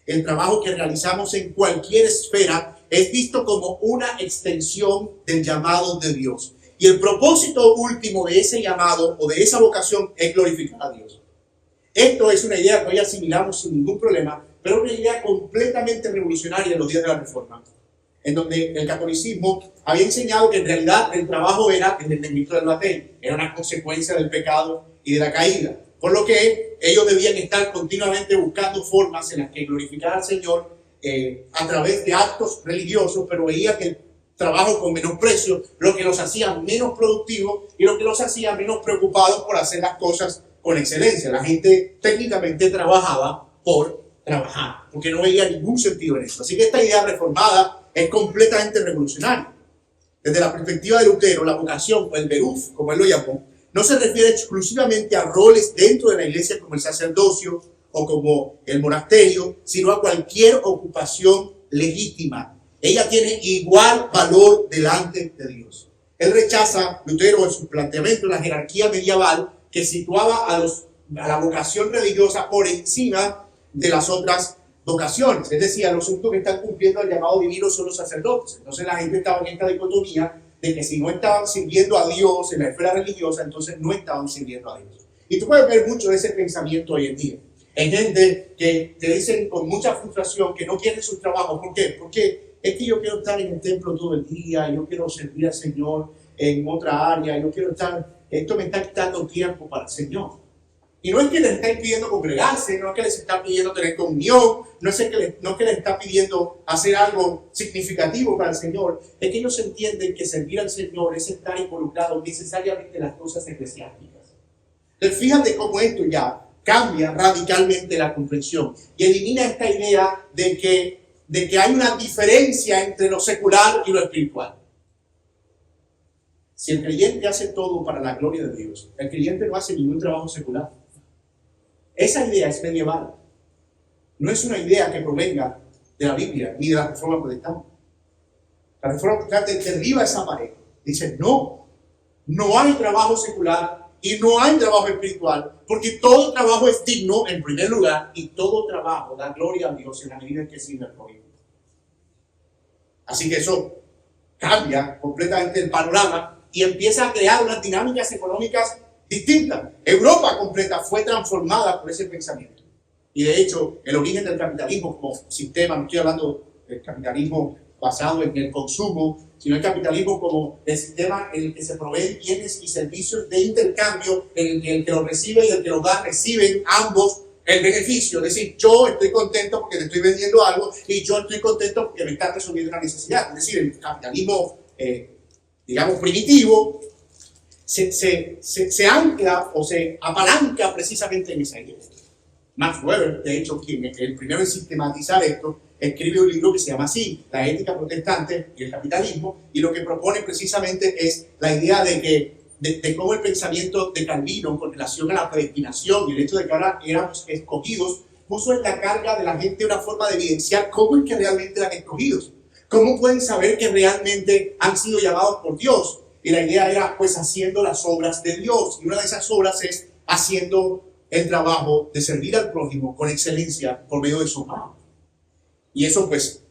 El trabajo que realizamos en cualquier esfera es visto como una extensión del llamado de Dios. Y el propósito último de ese llamado o de esa vocación es glorificar a Dios. Esto es una idea que hoy asimilamos sin ningún problema, pero una idea completamente revolucionaria en los días de la Reforma, en donde el catolicismo había enseñado que en realidad el trabajo era el ministro del batel, era una consecuencia del pecado y de la caída, por lo que ellos debían estar continuamente buscando formas en las que glorificar al Señor a través de actos religiosos, pero veía que el trabajo con menosprecio lo que los hacía menos productivos y lo que los hacía menos preocupados por hacer las cosas con excelencia. La gente técnicamente trabajaba por trabajar, porque no veía ningún sentido en eso. Así que esta idea reformada es completamente revolucionaria. Desde la perspectiva de Lutero, la vocación, o el beruf, como él lo llamó, no se refiere exclusivamente a roles dentro de la iglesia como el sacerdocio o como el monasterio, sino a cualquier ocupación legítima. Ella tiene igual valor delante de Dios. Él rechaza, Lutero, en su planteamiento, la jerarquía medieval que situaba a la vocación religiosa por encima de las otras vocaciones. Es decir, a los únicos que están cumpliendo el llamado divino son los sacerdotes. Entonces la gente estaba en esta dicotomía de que si no estaban sirviendo a Dios en la esfera religiosa, entonces no estaban sirviendo a Dios. Y tú puedes ver mucho de ese pensamiento hoy en día. Hay gente que te dicen con mucha frustración que no quieren su trabajo. ¿Por qué? Porque es que yo quiero estar en el templo todo el día, yo quiero servir al Señor en otra área, yo quiero estar, esto me está quitando tiempo para el Señor. Y no es que les está impidiendo congregarse, no es que les está pidiendo tener comunión, no es que les está pidiendo hacer algo significativo para el Señor. Es que ellos entienden que servir al Señor es estar involucrado necesariamente en las cosas eclesiásticas. Entonces, fíjate cómo esto ya cambia radicalmente la comprensión y elimina esta idea de que hay una diferencia entre lo secular y lo espiritual. Si el creyente hace todo para la gloria de Dios, el creyente no hace ningún trabajo secular. Esa idea es medieval. No es una idea que provenga de la Biblia ni de la Reforma Protestante. La Reforma Protestante derriba esa pared. Dice, no hay trabajo secular y no hay trabajo espiritual, porque todo trabajo es digno en primer lugar y todo trabajo da gloria a Dios en la medida en que sirve al prójimo. Así que eso cambia completamente el panorama y empieza a crear unas dinámicas económicas distintas. Europa completa fue transformada por ese pensamiento. Y de hecho, el origen del capitalismo como sistema, no estoy hablando del capitalismo basado en el consumo, sino el capitalismo como el sistema en el que se proveen bienes y servicios de intercambio, en el que el que lo recibe y el que lo da reciben ambos el beneficio. Es decir, yo estoy contento porque te estoy vendiendo algo y yo estoy contento porque me está resolviendo una necesidad. Es decir, el capitalismo, digamos, primitivo, se ancla o se apalanca precisamente en esa idea. Max Weber, de hecho, quien es el primero en sistematizar esto, escribe un libro que se llama así, La ética protestante y el capitalismo, y lo que propone precisamente es la idea de cómo el pensamiento de Calvino con relación a la predestinación y el hecho de que ahora éramos escogidos, puso en la carga de la gente una forma de evidenciar cómo es que realmente eran escogidos, cómo pueden saber que realmente han sido llamados por Dios. Y la idea era pues haciendo las obras de Dios, y una de esas obras es haciendo el trabajo de servir al prójimo con excelencia por medio de su mano. Y eso pues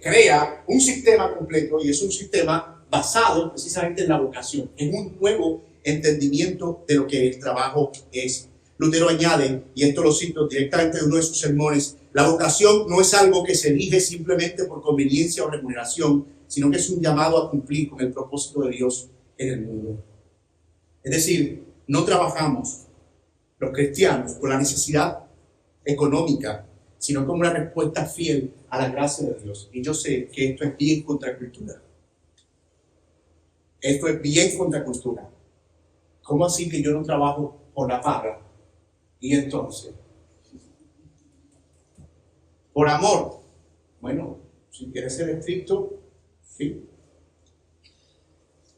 crea un sistema completo, y es un sistema basado precisamente en la vocación, en un nuevo entendimiento de lo que el trabajo es. Lutero añade, y esto lo cito directamente de uno de sus sermones, la vocación no es algo que se elige simplemente por conveniencia o remuneración, sino que es un llamado a cumplir con el propósito de Dios en el mundo. Es decir, no trabajamos los cristianos por la necesidad económica, sino como una respuesta fiel a la gracia de Dios. Y yo sé que esto es bien contracultura. Esto es bien contracultura. ¿Cómo así que yo no trabajo por la paga? Y entonces, por amor. Bueno, si quieres ser estricto, sí.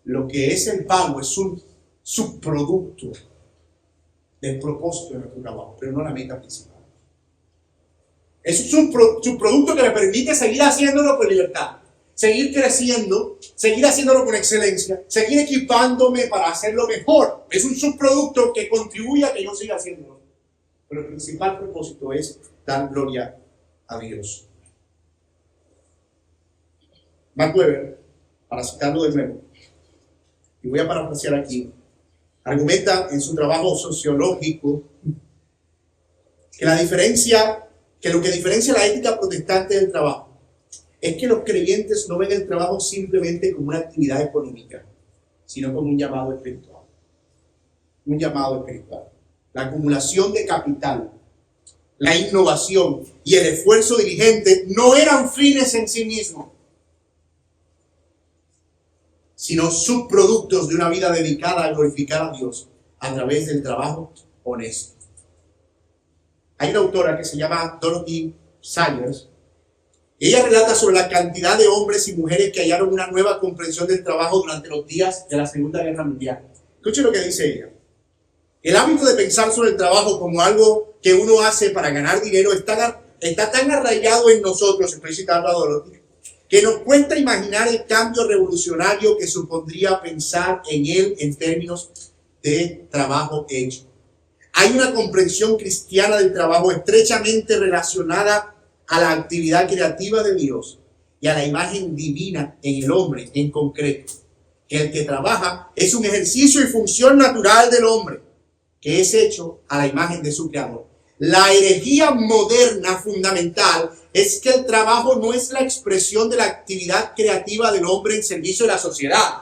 Lo que es el pago es un subproducto del propósito de nuestro trabajo, pero no la meta principal. Es un subproducto que me permite seguir haciéndolo con libertad, seguir creciendo, seguir haciéndolo con excelencia, seguir equipándome para hacerlo mejor. Es un subproducto que contribuye a que yo siga haciéndolo. Pero el principal propósito es dar gloria a Dios. Max Weber, para citarlo de nuevo, y voy a parafrasear aquí, argumenta en su trabajo sociológico que lo que diferencia la ética protestante del trabajo es que los creyentes no ven el trabajo simplemente como una actividad económica, sino como un llamado espiritual. Un llamado espiritual. La acumulación de capital, la innovación y el esfuerzo diligente no eran fines en sí mismos, sino subproductos de una vida dedicada a glorificar a Dios a través del trabajo honesto. Hay una autora que se llama Dorothy Sayers. Ella relata sobre la cantidad de hombres y mujeres que hallaron una nueva comprensión del trabajo durante los días de la Segunda Guerra Mundial. Escuchen lo que dice ella. El hábito de pensar sobre el trabajo como algo que uno hace para ganar dinero está tan arraigado en nosotros, estoy citando a Dorothy, que nos cuesta imaginar el cambio revolucionario que supondría pensar en él en términos de trabajo hecho. Hay una comprensión cristiana del trabajo estrechamente relacionada a la actividad creativa de Dios y a la imagen divina en el hombre en concreto. Que el que trabaja es un ejercicio y función natural del hombre, que es hecho a la imagen de su creador. La herejía moderna fundamental es que el trabajo no es la expresión de la actividad creativa del hombre en servicio de la sociedad,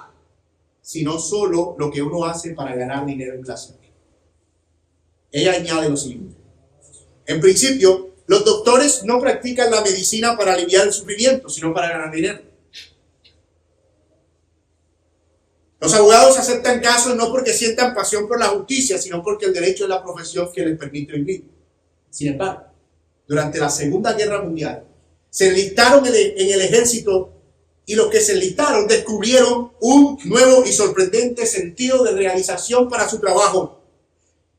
sino solo lo que uno hace para ganar dinero en placer. ella añade lo siguiente. En principio, los doctores no practican la medicina para aliviar el sufrimiento, sino para ganar dinero. Los abogados aceptan casos no porque sientan pasión por la justicia, sino porque el derecho es la profesión que les permite vivir. Sin embargo, durante la Segunda Guerra Mundial, se enlistaron en el ejército y los que se enlistaron descubrieron un nuevo y sorprendente sentido de realización para su trabajo.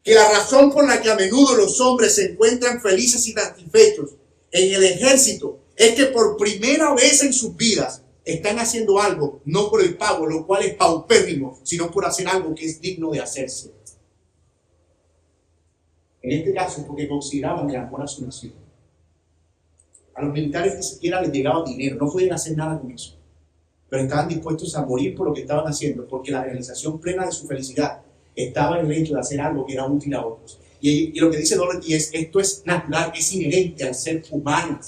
Que la razón por la que a menudo los hombres se encuentran felices y satisfechos en el ejército es que por primera vez en sus vidas están haciendo algo, no por el pago, lo cual es paupérrimo, sino por hacer algo que es digno de hacerse. En este caso, porque consideraban el amor a su nación. A los militares ni siquiera les llegaba dinero, no podían hacer nada con eso. Pero estaban dispuestos a morir por lo que estaban haciendo, porque la realización plena de su felicidad estaba en el hecho de hacer algo que era útil a otros. Y lo que dice Dorothy es, esto es natural, es inherente al ser humano.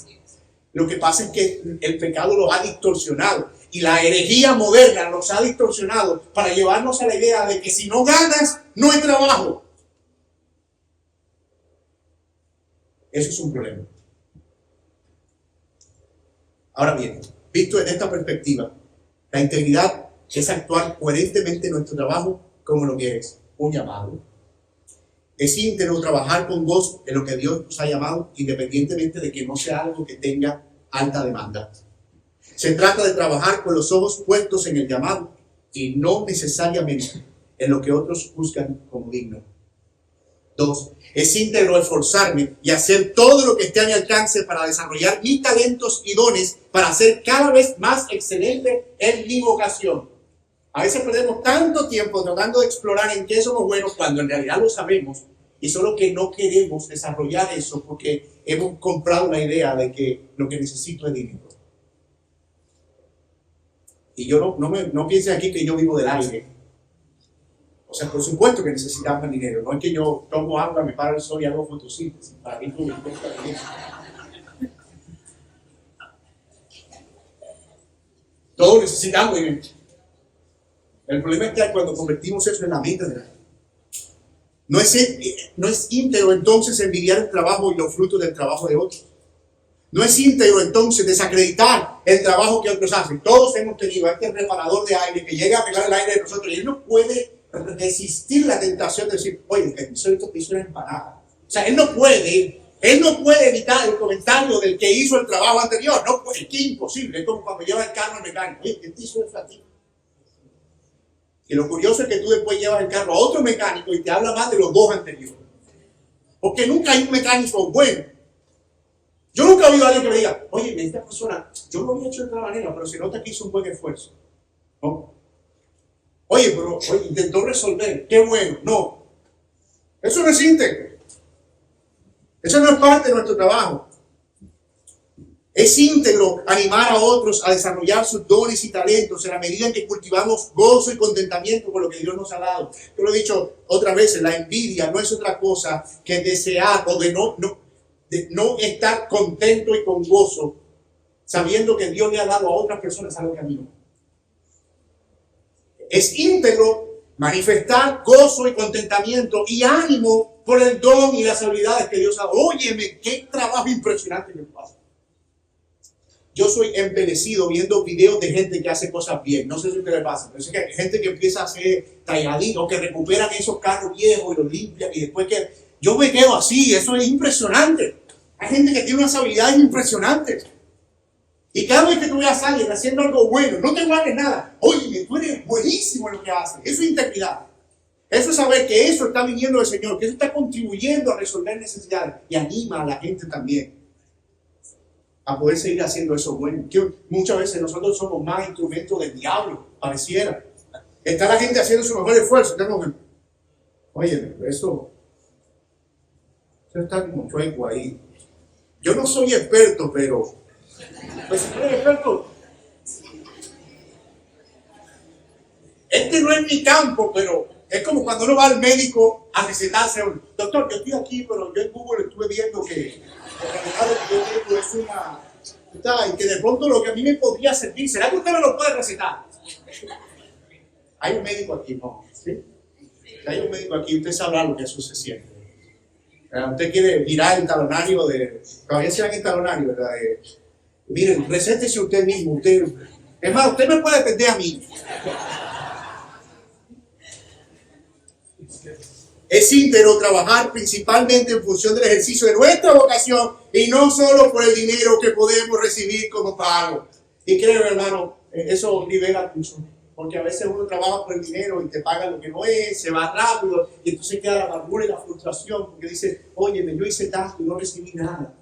Lo que pasa es que el pecado los ha distorsionado y la herejía moderna los ha distorsionado para llevarnos a la idea de que si no ganas, no hay trabajo. Eso es un problema. Ahora bien, visto desde esta perspectiva, la integridad es actuar coherentemente en nuestro trabajo como lo que es un llamado. Es íntegro trabajar con gozo en lo que Dios nos ha llamado, independientemente de que no sea algo que tenga alta demanda. Se trata de trabajar con los ojos puestos en el llamado y no necesariamente en lo que otros juzgan como digno. 2. Es íntegro esforzarme y hacer todo lo que esté a mi alcance para desarrollar mis talentos y dones para ser cada vez más excelente en mi vocación. A veces perdemos tanto tiempo tratando de explorar en qué somos buenos cuando en realidad lo sabemos y solo que no queremos desarrollar eso porque hemos comprado la idea de que lo que necesito es dinero. Y yo no piense aquí que yo vivo del aire. O sea, por supuesto que necesitamos dinero. No es que yo tomo agua, me paro el sol y hago fotosíntesis. Para mí no me cuesta dinero. Todos necesitamos dinero. El problema es que cuando convertimos eso en la mente de la gente, no es íntegro entonces envidiar el trabajo y los frutos del trabajo de otros. No es íntegro entonces desacreditar el trabajo que otros hacen. Todos hemos tenido a este reparador de aire que llega a pegar el aire de nosotros y él no puede resistir la tentación de decir, oye, el piso hizo una empanada. O sea, él no puede evitar el comentario del que hizo el trabajo anterior. No puede, es que es imposible. Es como cuando lleva el carro al mecánico. Oye, ¿qué te hizo el flatillo? Y lo curioso es que tú después llevas el carro a otro mecánico y te habla más de los dos anteriores. Porque nunca hay un mecánico bueno. Yo nunca he oído a alguien que me diga, oye, esta persona, yo lo había hecho de otra manera, pero se nota que hizo un buen esfuerzo. ¿No? Oye, intentó resolver, qué bueno. No, eso no es íntegro. Eso no es parte de nuestro trabajo. Es íntegro animar a otros a desarrollar sus dones y talentos en la medida en que cultivamos gozo y contentamiento por lo que Dios nos ha dado. Yo lo he dicho otras veces, la envidia no es otra cosa que desear o de no estar contento y con gozo sabiendo que Dios le ha dado a otras personas algo que a mí no. Es íntegro manifestar gozo y contentamiento y ánimo por el don y las habilidades que Dios ha dado. Óyeme, qué trabajo impresionante que pasa. Yo soy embelecido viendo videos de gente que hace cosas bien. No sé si a ustedes les pasa, pero es que hay gente que empieza a hacer talladines, que recuperan esos carros viejos y los limpian y después que yo me quedo así. Eso es impresionante. Hay gente que tiene unas habilidades impresionantes. Y cada vez que tú veas a alguien haciendo algo bueno, no te guardes nada. Oye, tú eres buenísimo en lo que haces. Eso es integridad. Eso es saber que eso está viniendo del Señor, que eso está contribuyendo a resolver necesidades y anima a la gente también a poder seguir haciendo eso bueno. Que muchas veces nosotros somos más instrumentos del diablo, pareciera. Está la gente haciendo su mejor esfuerzo. Oye, eso está como chueco ahí. Yo no soy experto, pero pues si eres experto, este no es mi campo, pero es como cuando uno va al médico a recetarse. Doctor, yo estoy aquí, pero yo en Google estuve viendo que yo tengo es una... Y que de pronto lo que a mí me podría servir, ¿será que usted me lo puede recetar? Hay un médico aquí, ¿no? ¿Sí? Hay un médico aquí, usted sabrá lo que eso se siente. Usted quiere girar el talonario todavía se dan el talonario, ¿verdad? Miren, recéntese usted mismo. Es más, usted me puede atender a mí. Es íntegro trabajar principalmente en función del ejercicio de nuestra vocación y no solo por el dinero que podemos recibir como pago. Y creo, hermano, eso libera mucho. Porque a veces uno trabaja por el dinero y te paga lo que no es, se va rápido y entonces queda la amargura y la frustración porque dice, oye, yo hice tanto y no recibí nada.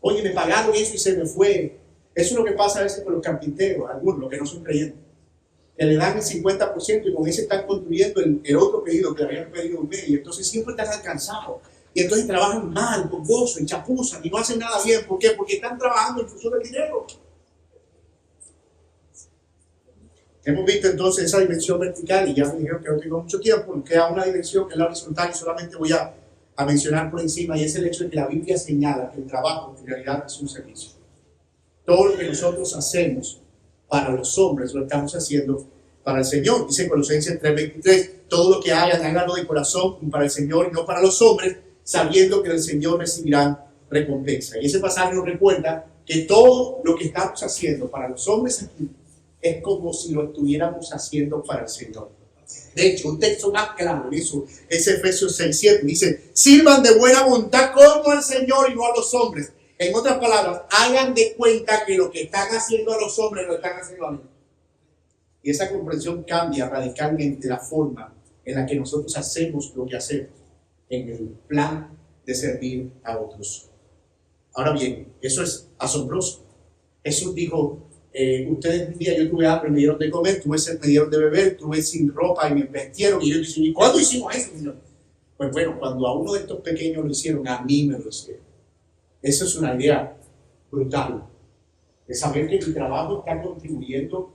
Oye, me pagaron eso y se me fue. Eso es lo que pasa a veces con los carpinteros, algunos, los que no son creyentes. Que le dan el 50% y con ese están construyendo el otro pedido que le habían pedido un mes y entonces siempre están alcanzados. Y entonces trabajan mal, con gozo, y chapuzan y no hacen nada bien. ¿Por qué? Porque están trabajando en función del dinero. Hemos visto entonces esa dimensión vertical y ya me dijeron que no tengo mucho tiempo, nos queda una dimensión que es la horizontal y solamente voy a mencionar por encima y es el hecho de que la Biblia señala que el trabajo en realidad es un servicio. Todo lo que nosotros hacemos para los hombres lo estamos haciendo para el Señor. Dice Colosenses 3:23, todo lo que hagan, háganlo de corazón para el Señor y no para los hombres, sabiendo que del Señor recibirán recompensa. Y ese pasaje nos recuerda que todo lo que estamos haciendo para los hombres aquí es como si lo estuviéramos haciendo para el Señor. De hecho, un texto más claro en eso es Efesios 6:7. Dice, sirvan de buena voluntad como al Señor y no a los hombres. En otras palabras, hagan de cuenta que lo que están haciendo a los hombres lo están haciendo a mí. Y esa comprensión cambia radicalmente la forma en la que nosotros hacemos lo que hacemos en el plan de servir a otros. Ahora bien, eso es asombroso. Jesús dijo, ustedes un día yo tuve hambre, me dieron de comer, tuve sed, me dieron de beber, tuve sin ropa y me vestieron. Y yo dije, ¿y cuándo hicimos eso, Señor? Pues bueno, cuando a uno de estos pequeños lo hicieron, a mí me lo hicieron. Eso es una idea brutal, de saber que mi trabajo está contribuyendo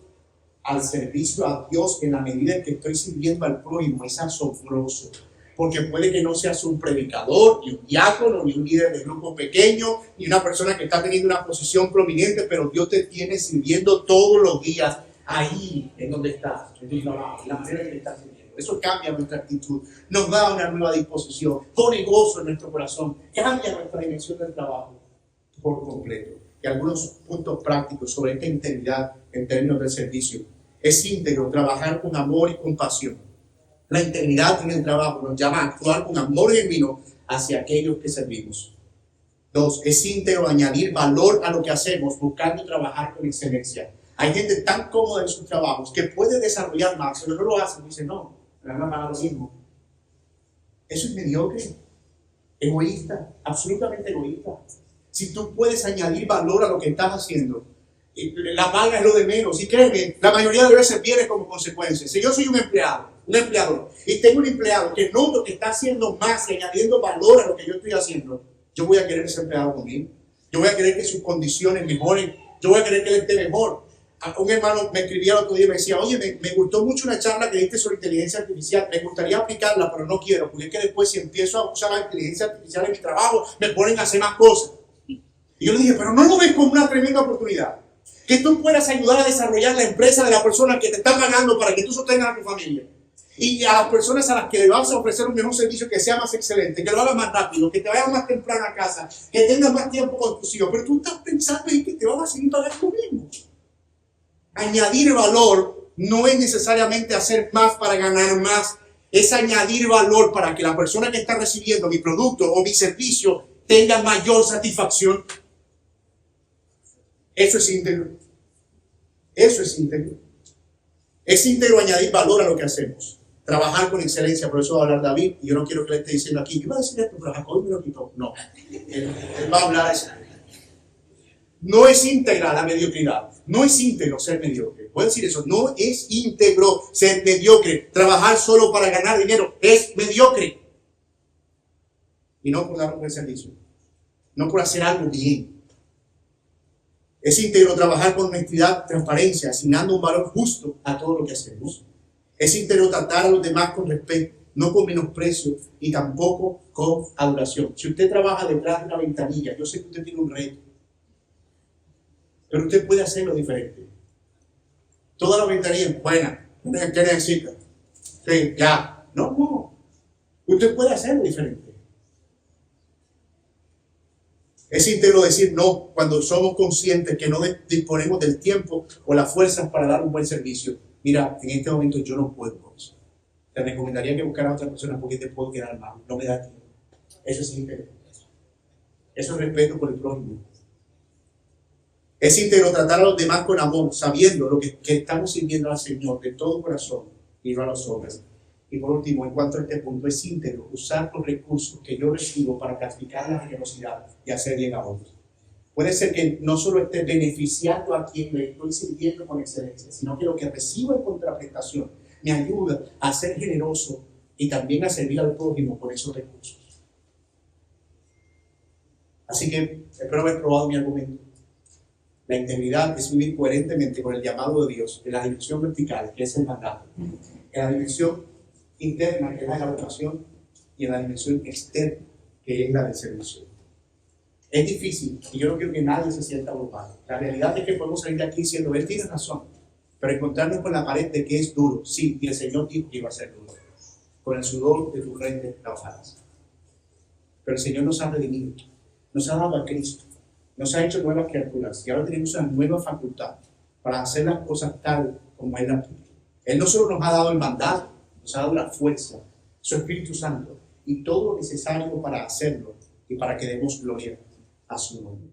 al servicio a Dios en la medida en que estoy sirviendo al prójimo. Es asombroso, porque puede que no seas un predicador, ni un diácono, ni un líder de grupo pequeño, ni una persona que está teniendo una posición prominente, pero Dios te tiene sirviendo todos los días ahí en donde estás, en tu trabajo, en la manera en que estás sirviendo. Eso cambia nuestra actitud, nos da una nueva disposición, pone gozo en nuestro corazón, cambia nuestra dimensión del trabajo por completo. Y algunos puntos prácticos sobre esta integridad en términos del servicio. Es íntegro trabajar con amor y compasión. La integridad en el trabajo nos llama a actuar con amor genuino hacia aquellos que servimos. 2. Es íntegro añadir valor a lo que hacemos, buscando trabajar con excelencia. Hay gente tan cómoda en sus trabajos que puede desarrollar más, pero no lo hace. Dice, no, me van a pagar lo mismo. Eso es mediocre, egoísta, absolutamente egoísta. Si tú puedes añadir valor a lo que estás haciendo, la paga es lo de menos. Y créeme, la mayoría de veces viene como consecuencia. Si yo soy un empleador, y tengo un empleado que noto que está haciendo más y añadiendo valor a lo que yo estoy haciendo, yo voy a querer ese empleado conmigo. Yo voy a querer que sus condiciones mejoren. Yo voy a querer que él esté mejor. Un hermano me escribía el otro día y me decía, oye, me gustó mucho una charla que diste sobre inteligencia artificial. Me gustaría aplicarla, pero no quiero, porque es que después si empiezo a usar la inteligencia artificial en mi trabajo, me ponen a hacer más cosas. Y yo le dije, pero no lo ves como una tremenda oportunidad. Que tú puedas ayudar a desarrollar la empresa de la persona que te está pagando para que tú sostengas a tu familia. Y a las personas a las que le vas a ofrecer un mejor servicio que sea más excelente, que lo hagas más rápido, que te vayas más temprano a casa, que tengas más tiempo con tus hijos. Pero tú estás pensando en que te van a seguir pagando lo mismo. Añadir valor no es necesariamente hacer más para ganar más. Es añadir valor para que la persona que está recibiendo mi producto o mi servicio tenga mayor satisfacción. Eso es íntegro. Eso es íntegro. Es íntegro añadir valor a lo que hacemos. Trabajar con excelencia. Por eso va a hablar David. Y yo no quiero que le esté diciendo aquí, yo iba a decir esto, pero Jacob me lo quitó. No. Él va a hablar eso. No es íntegra la mediocridad. No es íntegro ser mediocre. Voy a decir eso. No es íntegro ser mediocre. Trabajar solo para ganar dinero es mediocre. Y no por dar un buen servicio. No por hacer algo bien. Es íntegro trabajar con honestidad, transparencia, asignando un valor justo a todo lo que hacemos. Es íntegro tratar a los demás con respeto, no con menosprecio y tampoco con adoración. Si usted trabaja detrás de una ventanilla, yo sé que usted tiene un reto, pero usted puede hacerlo diferente. Toda la ventanilla es buena. ¿Qué necesita? Sí, ya. No. Usted puede hacerlo diferente. Es íntegro decir no cuando somos conscientes que no disponemos del tiempo o las fuerzas para dar un buen servicio. Mira, en este momento yo no puedo con eso. Te recomendaría que buscaras a otra persona porque te puedo quedar mal. No me da tiempo. Eso es íntegro. Eso es respeto por el prójimo. Es íntegro tratar a los demás con amor, sabiendo lo que estamos sirviendo al Señor de todo corazón y no a los hombres. Y por último, en cuanto a este punto, es íntegro usar los recursos que yo recibo para practicar la generosidad y hacer bien a otros. Puede ser que no solo esté beneficiando a quien le estoy sirviendo con excelencia, sino que lo que recibo en contraprestación me ayuda a ser generoso y también a servir al prójimo con esos recursos. Así que espero haber probado mi argumento. La integridad es vivir coherentemente con el llamado de Dios en la dimensión vertical, que es el mandato, en la dimensión interna, que es la vocación, y en la dimensión externa, que es la del servicio. Es difícil, y yo no quiero que nadie se sienta abrumado. La realidad es que podemos salir de aquí diciendo, él tiene razón, pero encontrarnos con la pared de que es duro. Sí, y el Señor dijo que iba a ser duro. Con el sudor de tu frente trabajarás. Pero el Señor nos ha redimido, nos ha dado a Cristo, nos ha hecho nuevas criaturas, y ahora tenemos una nueva facultad para hacer las cosas tal como Él las quiere. Él no solo nos ha dado el mandato, nos ha dado la fuerza, su Espíritu Santo, y todo lo necesario para hacerlo y para que demos gloria a su nombre.